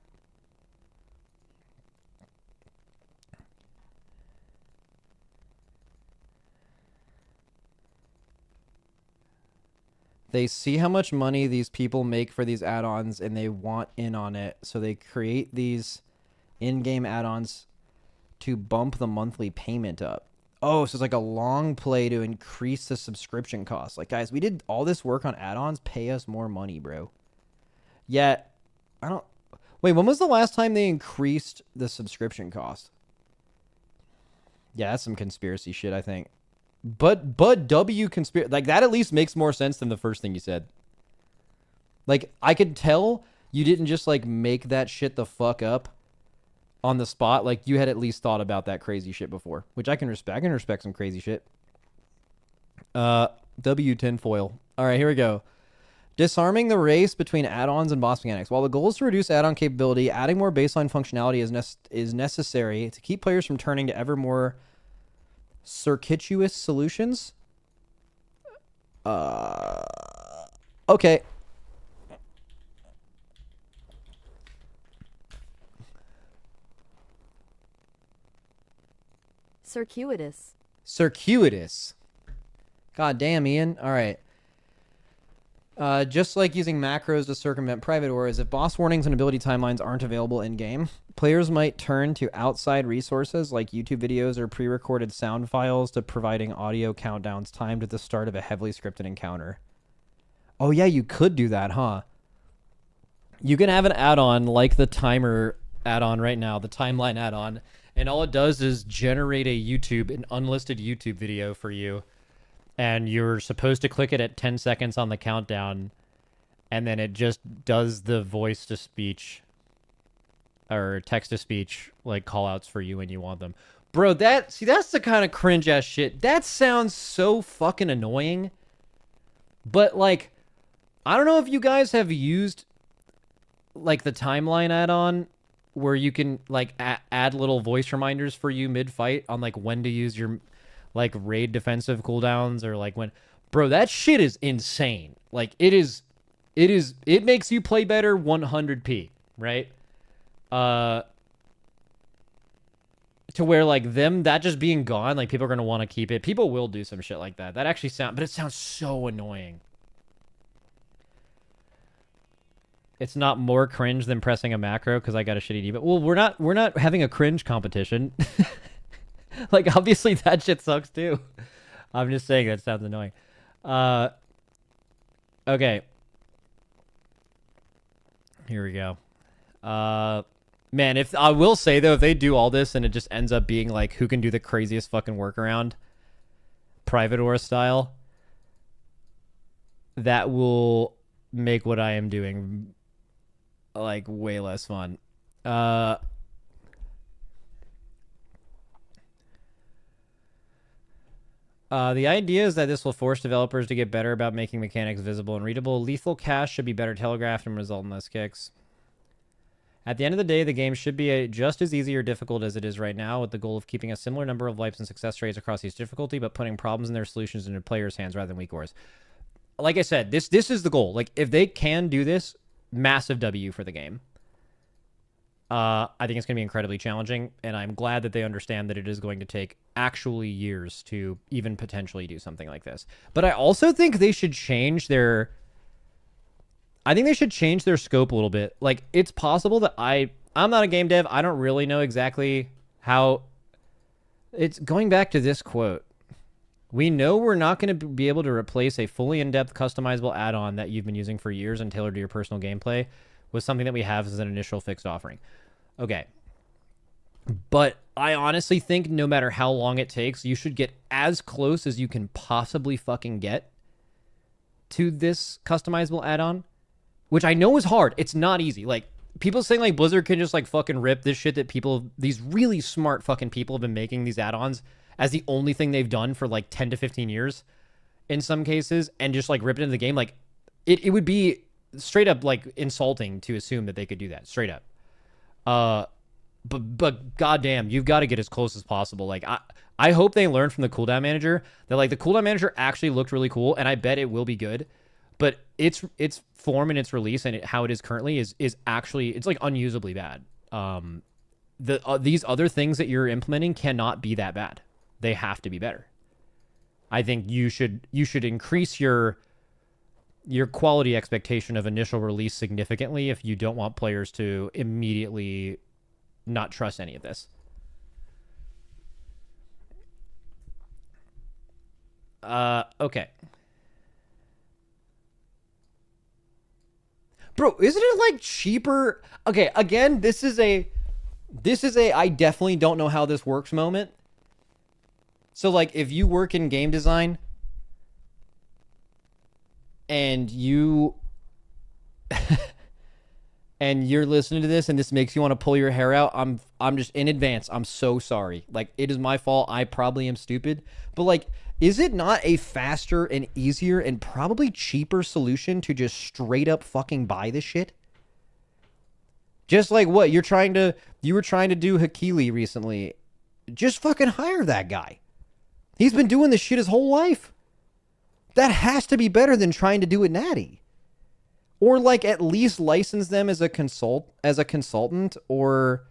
A: They see how much money these people make for these add-ons and they want in on it. So they create these in-game add-ons to bump the monthly payment up. Oh, so it's like a long play to increase the subscription cost. Like, guys, we did all this work on add-ons. Pay us more money, bro. Yet, I don't... Wait, when was the last time they increased the subscription cost? Yeah, that's some conspiracy shit, I think. But W conspiracy, like that at least makes more sense than the first thing you said. Like I could tell you didn't just like make that shit the fuck up on the spot. Like you had at least thought about that crazy shit before, which I can respect. I can respect some crazy shit. W tinfoil. All right, here we go. Disarming the race between add-ons and boss mechanics. While the goal is to reduce add-on capability, adding more baseline functionality is necessary to keep players from turning to ever more circuitous solutions. Okay. Circuitous. God damn, Ian. All right. Just like using macros to circumvent private auras, if boss warnings and ability timelines aren't available in-game, players might turn to outside resources like YouTube videos or pre-recorded sound files to providing audio countdowns timed at the start of a heavily scripted encounter. Oh yeah, you could do that, huh? You can have an add-on like the timer add-on right now, the timeline add-on, and all it does is generate an unlisted YouTube video for you. And you're supposed to click it at 10 seconds on the countdown, and then it just does the voice-to-speech or text-to-speech like call-outs for you when you want them. Bro, that's the kind of cringe ass shit. That sounds so fucking annoying. But like, I don't know if you guys have used like the timeline add-on where you can like add little voice reminders for you mid-fight on like when to use your like raid defensive cooldowns or like when. Bro, that shit is insane. Like it makes you play better 100p, right? To where like that just being gone, like people are gonna want to keep it. People will do some shit like that. That actually but it sounds so annoying. It's not more cringe than pressing a macro because I got a shitty D. But well, we're not having a cringe competition. Like obviously that shit sucks too. I'm just saying that sounds annoying. Okay. Here we go. Man, if I will say though, if they do all this and it just ends up being like who can do the craziest fucking workaround, private or style, that will make what I am doing like way less fun. The idea is that this will force developers to get better about making mechanics visible and readable. Lethal cast should be better telegraphed and result in less kicks. At the end of the day, the game should be just as easy or difficult as it is right now, with the goal of keeping a similar number of wipes and success rates across each difficulty, but putting problems and their solutions into players' hands rather than weak cores. Like I said, this is the goal. Like, if they can do this, massive W for the game. I think it's going to be incredibly challenging, and I'm glad that they understand that it is going to take actually years to even potentially do something like this. But I also think they should change their... I think they should change their scope a little bit. Like, it's possible that I'm not a game dev. I don't really know exactly how... It's going back to this quote. We know we're not going to be able to replace a fully in-depth customizable add-on that you've been using for years and tailored to your personal gameplay with something that we have as an initial fixed offering. Okay. But I honestly think no matter how long it takes, you should get as close as you can possibly fucking get to this customizable add-on, which I know is hard. It's not easy. Like, people saying like Blizzard can just like fucking rip this shit that these really smart fucking people have been making these add-ons as the only thing they've done for like 10 to 15 years in some cases and just like rip it into the game. Like it would be straight up like insulting to assume that they could do that straight up. But goddamn, you've got to get as close as possible. Like I hope they learn from the cooldown manager that like the cooldown manager actually looked really cool, and I bet it will be good. But its form and its release and how it is currently is actually, it's like unusably bad. These other things that you're implementing cannot be that bad. They have to be better. I think you should increase your quality expectation of initial release significantly if you don't want players to immediately not trust any of this. Okay. Bro, isn't it like cheaper? Okay, again, this is a I definitely don't know how this works moment. So like if you work in game design and you and you're listening to this and this makes you want to pull your hair out, I'm just in advance. I'm so sorry. Like, it is my fault. I probably am stupid. But like, is it not a faster and easier and probably cheaper solution to just straight up fucking buy this shit? Just like what you were trying to do Hakili recently. Just fucking hire that guy. He's been doing this shit his whole life. That has to be better than trying to do it natty. Or like at least license them as a consultant or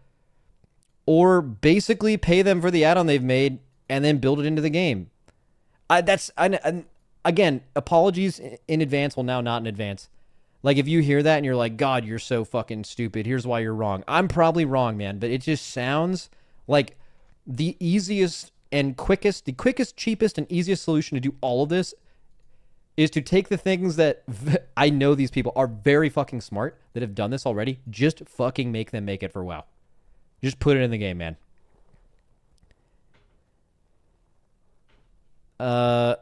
A: basically pay them for the add-on they've made and then build it into the game. Again, apologies in advance. Well, now not in advance. Like if you hear that and you're like, God, you're so fucking stupid. Here's why you're wrong. I'm probably wrong, man, but it just sounds like the easiest and quickest, cheapest and easiest solution to do all of this is to take the things that I know these people are very fucking smart that have done this already. Just fucking make them make it for WoW. Just put it in the game, man. I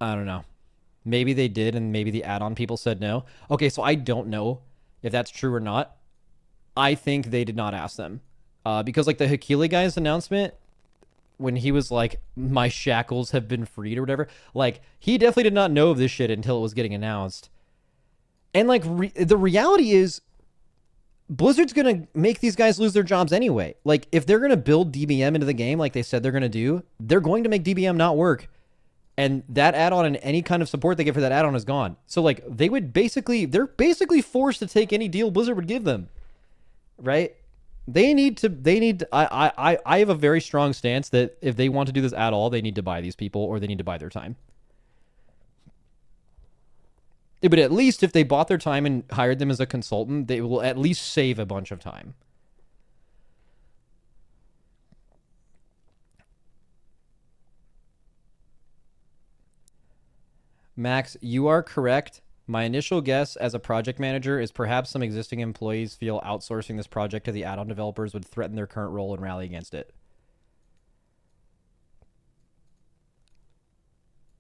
A: don't know. Maybe they did, and maybe the add-on people said no. Okay, so I don't know if that's true or not. I think they did not ask them. Because like the Hakili guy's announcement when he was like, my shackles have been freed or whatever, like he definitely did not know of this shit until it was getting announced. And like the reality is Blizzard's going to make these guys lose their jobs anyway. Like if they're going to build DBM into the game like they said they're going to do, they're going to make DBM not work. And that add-on and any kind of support they get for that add-on is gone. So like they're basically forced to take any deal Blizzard would give them. Right? I have a very strong stance that if they want to do this at all, they need to buy these people or they need to buy their time. But at least if they bought their time and hired them as a consultant, they will at least save a bunch of time. Max, you are correct. My initial guess as a project manager is perhaps some existing employees feel outsourcing this project to the add-on developers would threaten their current role and rally against it.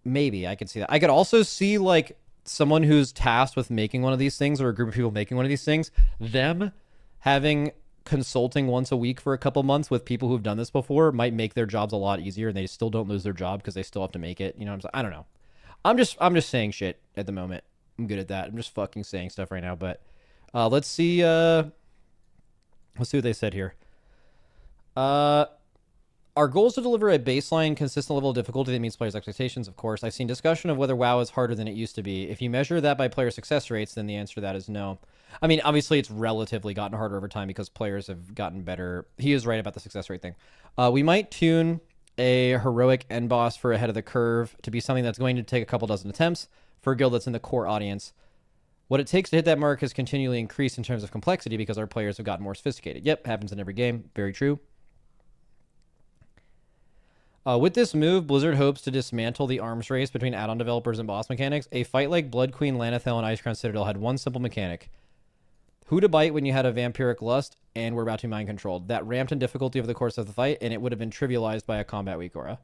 A: Maybe I could see that. I could also see like someone who's tasked with making one of these things or a group of people making one of these things, them having consulting once a week for a couple months with people who've done this before might make their jobs a lot easier and they still don't lose their job because they still have to make it. You know what I'm saying? I don't know. I'm just saying shit at the moment. I'm good at that. I'm just fucking saying stuff right now. But let's see what they said here. Our goal is to deliver a baseline, consistent level of difficulty that meets players' expectations, of course. I've seen discussion of whether WoW is harder than it used to be. If you measure that by player success rates, then the answer to that is no. I mean, obviously, it's relatively gotten harder over time because players have gotten better. He is right about the success rate thing. We might tune a heroic end boss for ahead of the curve to be something that's going to take a couple dozen attempts for a guild that's in the core audience. What it takes to hit that mark has continually increased in terms of complexity because our players have gotten more sophisticated. Yep, happens in every game. Very true. With this move, Blizzard hopes to dismantle the arms race between add-on developers and boss mechanics. A fight like Blood Queen, Lanathel, and Icecrown Citadel had one simple mechanic. Who to bite when you had a vampiric lust and were about to be mind controlled. That ramped in difficulty over the course of the fight, and it would have been trivialized by a combat weak aura.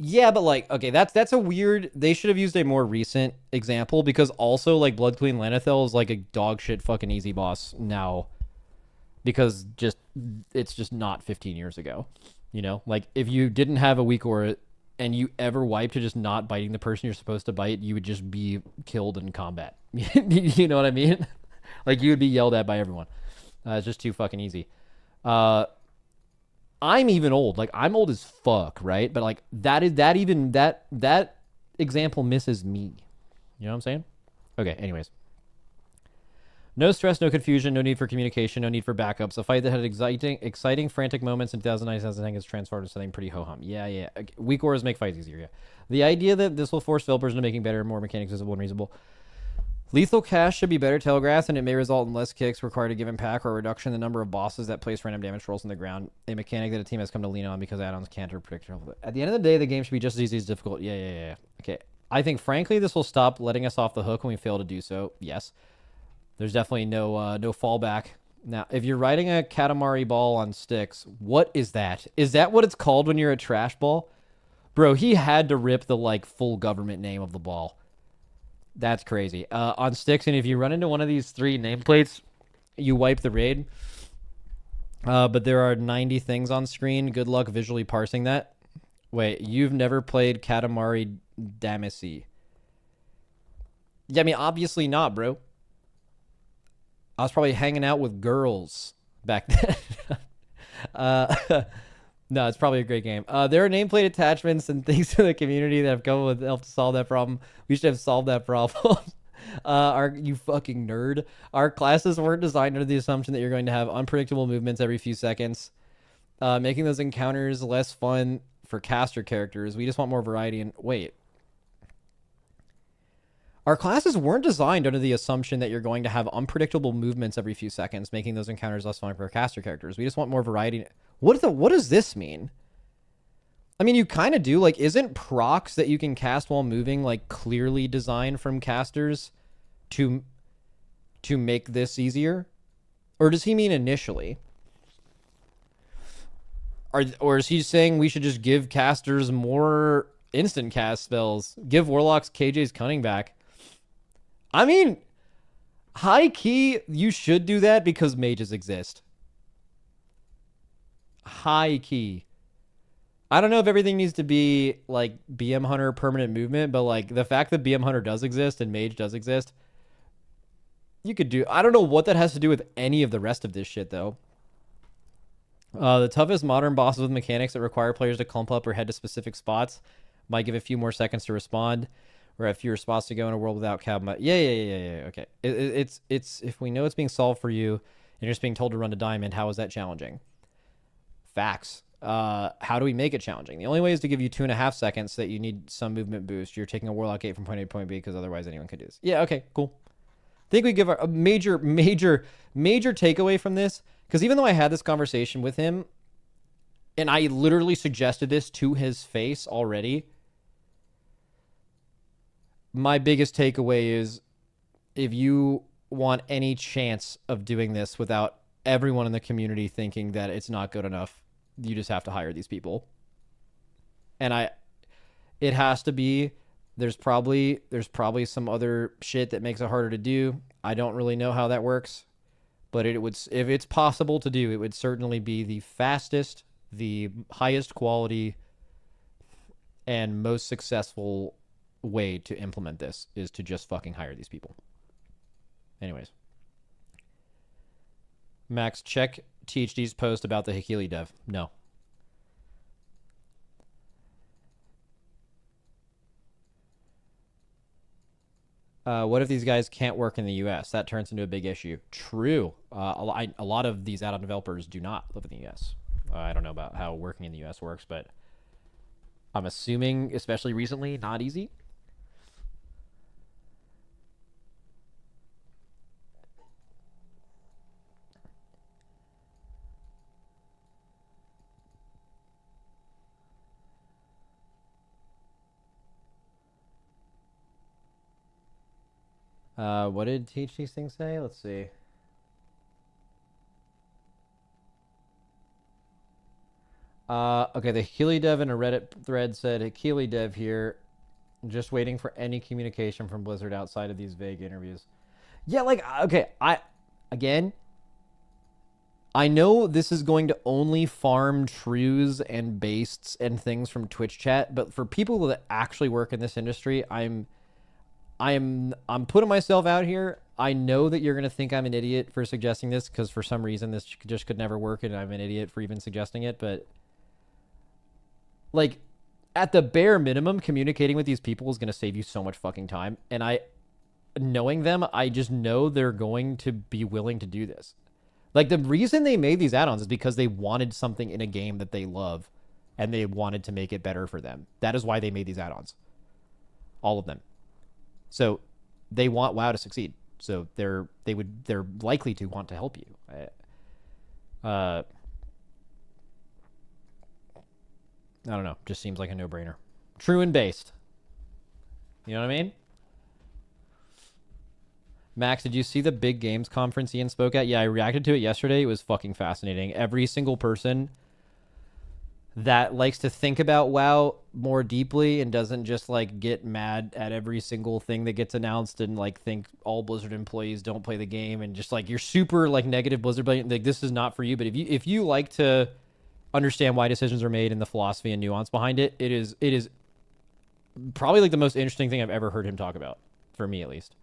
A: Yeah, but like, okay, that's a weird... They should have used a more recent example because also, like, Blood Queen Lanathel is like a dog shit fucking easy boss now. Because it's just not 15 years ago. You know? Like, if you didn't have a weak aura and you ever wiped to just not biting the person you're supposed to bite, you would just be killed in combat. You know what I mean? Like, you would be yelled at by everyone. It's just too fucking easy. I'm even old. Like, I'm old as fuck, right? But, like, that example misses me. You know what I'm saying? Okay, anyways. No stress, no confusion, no need for communication, no need for backups. A fight that had exciting, frantic moments in 2009 2010 has transformed into something pretty ho-hum. Yeah. Weak auras make fights easier, yeah. The idea that this will force developers into making better, more mechanics visible and reasonable. Lethal cast should be better telegraphed, and it may result in less kicks required to given pack or a reduction in the number of bosses that place random damage rolls on the ground. A mechanic that a team has come to lean on because add-ons can't predict. At the end of the day, the game should be just as easy as difficult. Yeah. Okay. I think, frankly, this will stop letting us off the hook when we fail to do so. Yes. There's definitely no fallback. Now, if you're riding a Katamari ball on sticks, what is that? Is that what it's called when you're a trash ball? Bro, he had to rip the, like, full government name of the ball. That's crazy. On sticks, and if you run into one of these 3 nameplates, you wipe the raid. But there are 90 things on screen. Good luck visually parsing that. Wait, you've never played Katamari Damacy? Yeah, I mean, obviously not, bro. I was probably hanging out with girls back then. No, it's probably a great game. There are nameplate attachments and things to the community that have come with help to solve that problem. We should have solved that problem. You fucking nerd. Our classes weren't designed under the assumption that you're going to have unpredictable movements every few seconds, making those encounters less fun for caster characters. We just want more variety. And wait. Our classes weren't designed under the assumption that you're going to have unpredictable movements every few seconds, making those encounters less fun for caster characters. We just want more variety. What does this mean? I mean, you kind of do. Like, isn't procs that you can cast while moving, like, clearly designed from casters to make this easier? Or does he mean initially? Or is he saying we should just give casters more instant cast spells? Give Warlocks KJ's Cunning back? I mean, high key, you should do that because mages exist. High key. I don't know if everything needs to be like BM Hunter permanent movement, but like the fact that BM Hunter does exist and Mage does exist, you could do. I don't know what that has to do with any of the rest of this shit though. The toughest modern bosses with mechanics that require players to clump up or head to specific spots might give a few more seconds to respond, or have fewer spots to go in a world without cab. Yeah. Okay, it's if we know it's being solved for you, and you're just being told to run to diamond. How is that challenging? Facts. How do we make it challenging? The only way is to give you 2.5 seconds so that you need some movement boost. You're taking a Warlock Gate from point A to point B because otherwise anyone could do this. Yeah, okay, cool. I think we give a major takeaway from this, because even though I had this conversation with him, and I literally suggested this to his face already, my biggest takeaway is if you want any chance of doing this without everyone in the community thinking that it's not good enough, you just have to hire these people. And it has to be, there's probably some other shit that makes it harder to do. I don't really know how that works, but it would, if it's possible to do, it would certainly be the fastest, the highest quality, and most successful way to implement this is to just fucking hire these people. Anyways. Max, check THD's post about the Hakili dev. No. What if these guys can't work in the U.S.? That turns into a big issue. True. A lot of these add-on developers do not live in the U.S. I don't know about how working in the U.S. works, but I'm assuming, especially recently, not easy. What did Teach these things say? Let's see. Okay, the Healy dev in a Reddit thread said, Healy dev here, just waiting for any communication from Blizzard outside of these vague interviews. Yeah, like, okay, I know this is going to only farm trues and bastes and things from Twitch chat, but for people that actually work in this industry, I'm putting myself out here. I know that you're going to think I'm an idiot for suggesting this, because for some reason this just could never work and I'm an idiot for even suggesting it, but like at the bare minimum, communicating with these people is going to save you so much fucking time. And knowing them, I just know they're going to be willing to do this. Like the reason they made these add-ons is because they wanted something in a game that they love and they wanted to make it better for them. That is why they made these add-ons. All of them. So they want WoW to succeed. So they're likely to want to help you. I don't know. Just seems like a no-brainer. True and based. You know what I mean? Max, did you see the big games conference Ian spoke at? Yeah, I reacted to it yesterday. It was fucking fascinating. Every single person that likes to think about WoW more deeply and doesn't just like get mad at every single thing that gets announced and like think all Blizzard employees don't play the game and just like you're super like negative Blizzard, like this is not for you. But if you like to understand why decisions are made and the philosophy and nuance behind it, it is probably like the most interesting thing I've ever heard him talk about, for me at least.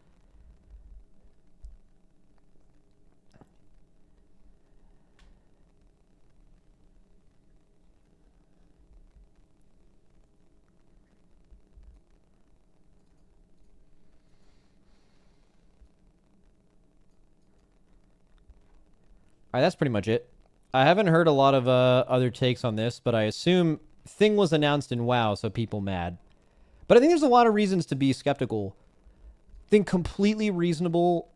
A: All right, that's pretty much it. I haven't heard a lot of other takes on this, but I assume thing was announced in WoW, so people mad. But I think there's a lot of reasons to be skeptical. I think completely reasonable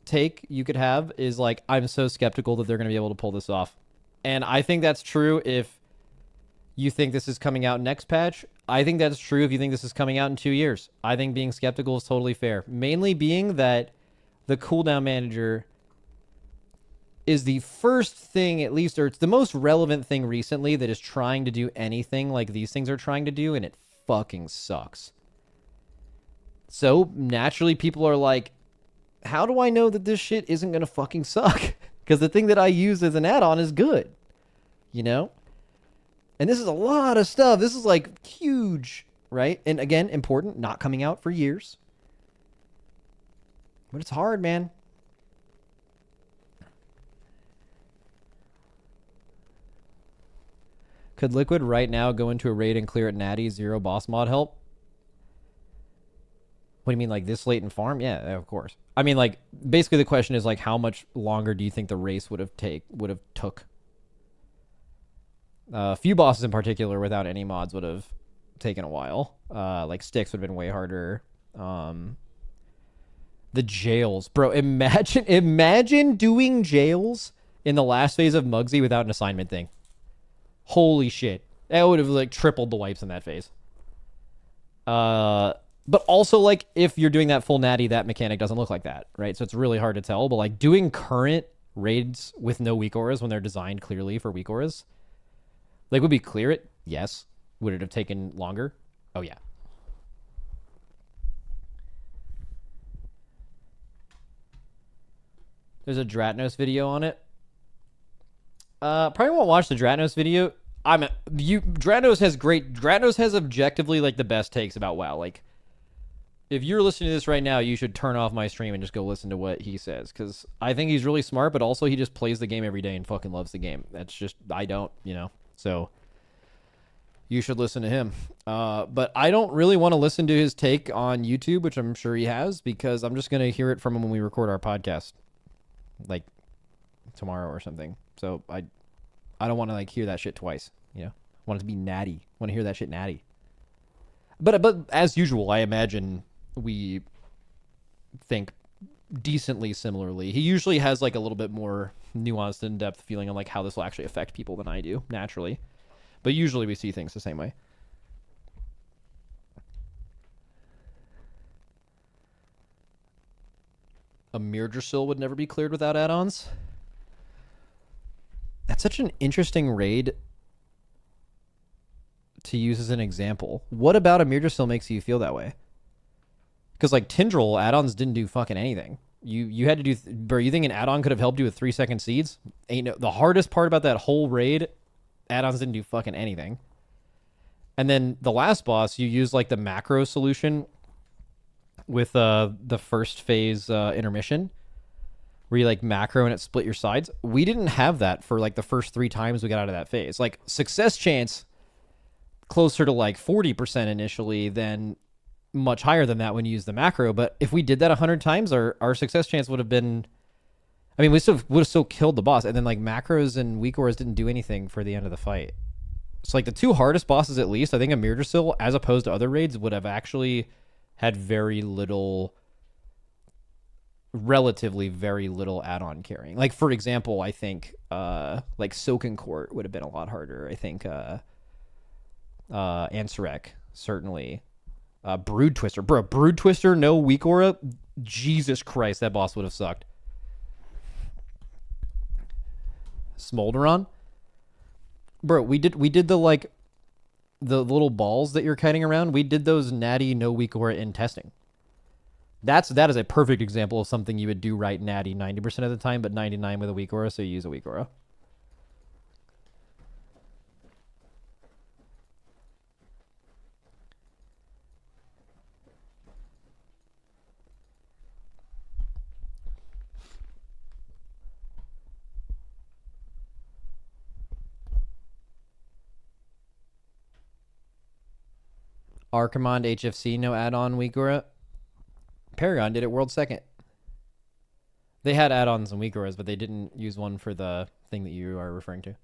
A: take you could have is like, I'm so skeptical that they're going to be able to pull this off. And I think that's true if you think this is coming out next patch. I think that's true if you think this is coming out in 2 years. I think being skeptical is totally fair. Mainly being that the cooldown manager is the first thing, at least, or it's the most relevant thing recently that is trying to do anything like these things are trying to do, and it fucking sucks. So, naturally, people are like, how do I know that this shit isn't going to fucking suck? Because the thing that I use as an add-on is good. you know? And this is a lot of stuff. This is like huge, right? And again, important, not coming out for years. But it's hard, man. Could Liquid right now go into a raid and clear it natty, 0 boss mod help? What do you mean, like this late in farm? Yeah, of course. I mean, like, basically the question is, like, how much longer do you think the race would have took? A few bosses in particular without any mods would have taken a while. Like Styx would have been way harder. The jails, bro. Imagine doing jails in the last phase of Muggsy without an assignment thing. Holy shit, that would have like tripled the wipes in that phase. But also, like, if you're doing that full natty, that mechanic doesn't look like that, right? So it's really hard to tell. But like doing current raids with no weak auras when they're designed clearly for weak auras. Like, would we clear it? Yes. Would it have taken longer? Oh, yeah. There's a Dratnos video on it. Probably won't watch the Dratnos video. Dratnos has objectively, like, the best takes about WoW. Like, if you're listening to this right now, you should turn off my stream and just go listen to what he says. Because I think he's really smart, but also he just plays the game every day and fucking loves the game. That's just, I don't, you know. So you should listen to him. But I don't really want to listen to his take on YouTube, which I'm sure he has, because I'm just going to hear it from him when we record our podcast, like tomorrow or something. So I don't want to like hear that shit twice. You know, I want it to be natty. I want to hear that shit natty. But as usual, I imagine we think decently similarly. He usually has like a little bit more nuanced, in-depth feeling on like how this will actually affect people than I do naturally, but usually we see things the same way. A Mirdrasil would never be cleared without add-ons. That's such an interesting raid to use as an example. What about a Mirdrasil makes you feel that way? Because like Tindril, add-ons didn't do fucking anything. You had to do, bro, you think an add-on could have helped you with 3-second seeds? The hardest part about that whole raid, add-ons didn't do fucking anything. And then the last boss, you use like the macro solution with the first phase intermission, where you like macro and it split your sides. We didn't have that for like the first 3 times we got out of that phase. Like success chance closer to like 40% initially, then much higher than that when you use the macro. But if we did that 100 times, our success chance would have been, I mean, we would have still killed the boss. And then like macros and weak auras didn't do anything for the end of the fight. So like the 2 hardest bosses, at least, I think a Mirdrasil, as opposed to other raids, would have actually had relatively very little add-on carrying. Like for example, I think like Soaking Court would have been a lot harder. I think Ansurek, certainly. Brood Twister. Bro, Brood Twister, no weak aura. Jesus Christ, that boss would have sucked. Smolderon. Bro, we did the like the little balls that you're kiting around. We did those natty no weak aura in testing. That is a perfect example of something you would do right natty 90% of the time, but 99 with a weak aura, so you use a weak aura. Archimond HFC, no add-on weak aura. Paragon did it world second. They had add-ons and weak auras, but they didn't use one for the thing that you are referring to.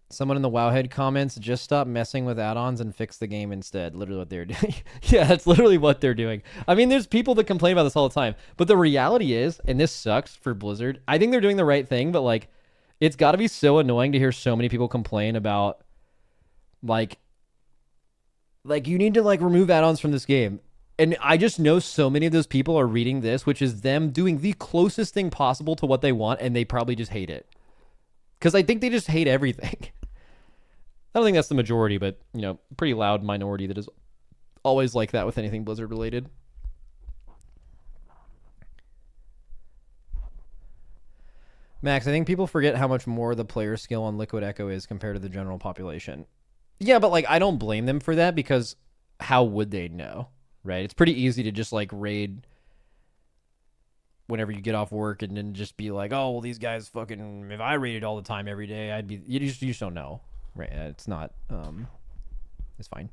A: Someone in the Wowhead comments, just stop messing with add-ons and fix the game instead. Literally what they're doing. Yeah, that's literally what they're doing. I mean, there's people that complain about this all the time, but the reality is, and this sucks for Blizzard, I think they're doing the right thing, but like, it's got to be so annoying to hear so many people complain about like you need to like remove add-ons from this game. And I just know so many of those people are reading this, which is them doing the closest thing possible to what they want, and they probably just hate it. Because I think they just hate everything. I don't think that's the majority, but, you know, pretty loud minority that is always like that with anything Blizzard related. Max, I think people forget how much more the player skill on Liquid Echo is compared to the general population. Yeah, but like I don't blame them for that because how would they know, right? It's pretty easy to just like raid whenever you get off work and then just be like, oh, well, these guys fucking. If I raided all the time every day, I'd be. You just don't know, right? It's not. It's fine.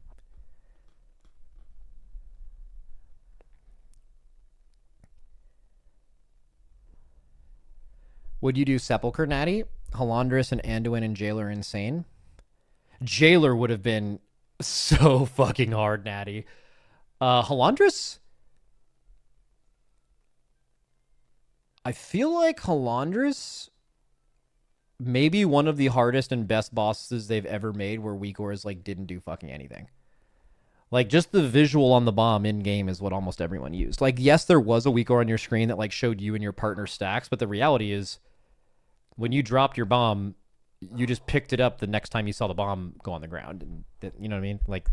A: Would you do Sepulcher Natty? Halandris and Anduin and Jailer insane. Jailer would have been so fucking hard, Natty. Halandris? I feel like Halandris maybe one of the hardest and best bosses they've ever made where weak auras like didn't do fucking anything. Like just the visual on the bomb in game is what almost everyone used. Like yes, there was a weak aura on your screen that like showed you and your partner stacks, but the reality is when you dropped your bomb, you just picked it up the next time you saw the bomb go on the ground. And you know what I mean? Like,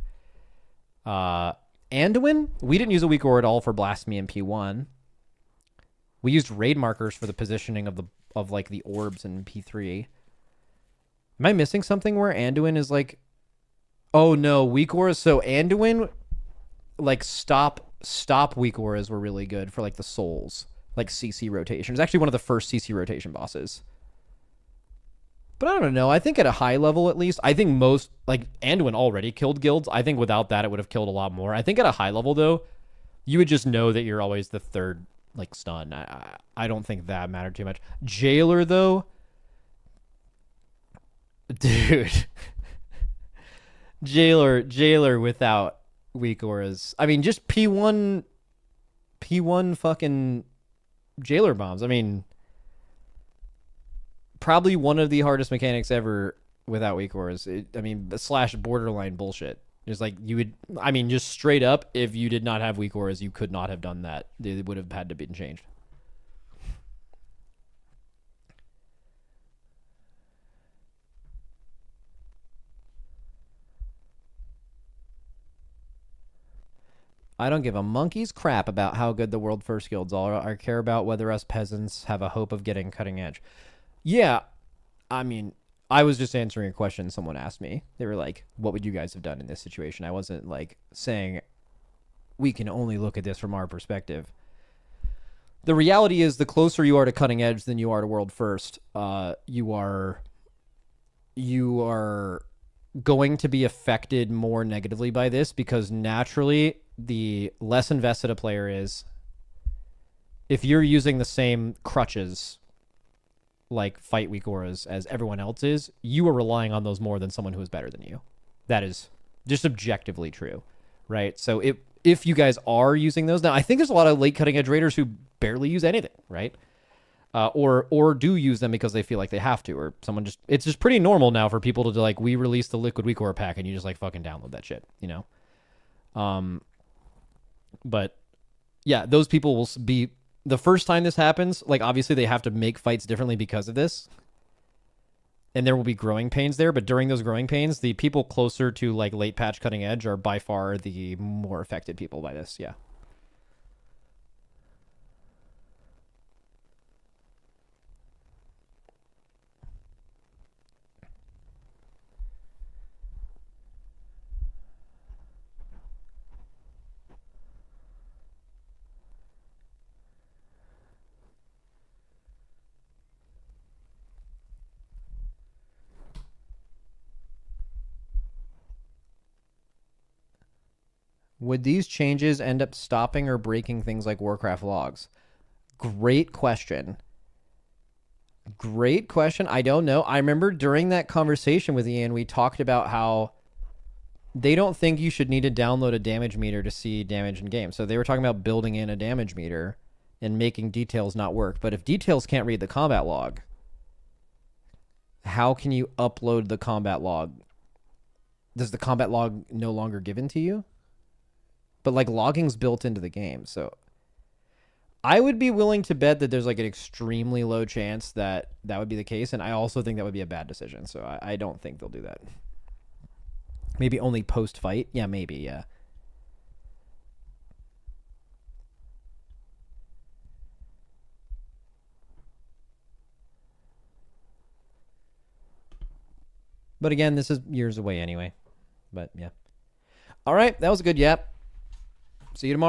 A: Anduin, we didn't use a weak aura at all for Blasphemy in P1. We used raid markers for the positioning of like the orbs in P3. Am I missing something where Anduin is like, oh no, weak auras? So Anduin, like stop weak auras were really good for like the souls, like CC rotation. It's actually one of the first CC rotation bosses. But I don't know. I think at a high level, at least, I think most, like, Anduin already killed guilds. I think without that, it would have killed a lot more. I think at a high level, though, you would just know that you're always the third, like, stun. I don't think that mattered too much. Jailer, though, dude. Jailer without weak auras. I mean, just P1 fucking Jailer bombs. I mean, probably one of the hardest mechanics ever without weak auras. / borderline bullshit. Just like you would, I mean, just straight up, if you did not have weak auras, you could not have done that. They would have had to be changed. I don't give a monkey's crap about how good the world first guilds are. I care about whether us peasants have a hope of getting cutting edge. Yeah, I mean, I was just answering a question someone asked me. They were like, what would you guys have done in this situation? I wasn't like saying we can only look at this from our perspective. The reality is the closer you are to cutting edge than you are to world first, you are going to be affected more negatively by this because naturally the less invested a player is, if you're using the same crutches like fight weak auras as everyone else is, you are relying on those more than someone who is better than you. That is just objectively true, right? So if you guys are using those now, I think there's a lot of late cutting edge raiders who barely use anything, right? Or do use them because they feel like they have to, or someone just, it's just pretty normal now for people to like, we released the liquid weak aura pack and you just like fucking download that shit, you know? But yeah, those people will be, the first time this happens, like obviously they have to make fights differently because of this. And there will be growing pains there, but during those growing pains, the people closer to like late patch cutting edge are by far the more affected people by this. Yeah. Would these changes end up stopping or breaking things like Warcraft logs? Great question. Great question. I don't know. I remember during that conversation with Ian, we talked about how they don't think you should need to download a damage meter to see damage in game. So they were talking about building in a damage meter and making details not work. But if details can't read the combat log, how can you upload the combat log? Does the combat log no longer given to you? But like logging's built into the game, so I would be willing to bet that there's like an extremely low chance that that would be the case, and I also think that would be a bad decision. So I don't think they'll do that. Maybe only post fight. Yeah, maybe. Yeah. But again, this is years away anyway. But yeah. All right, that was a good yap. See you tomorrow.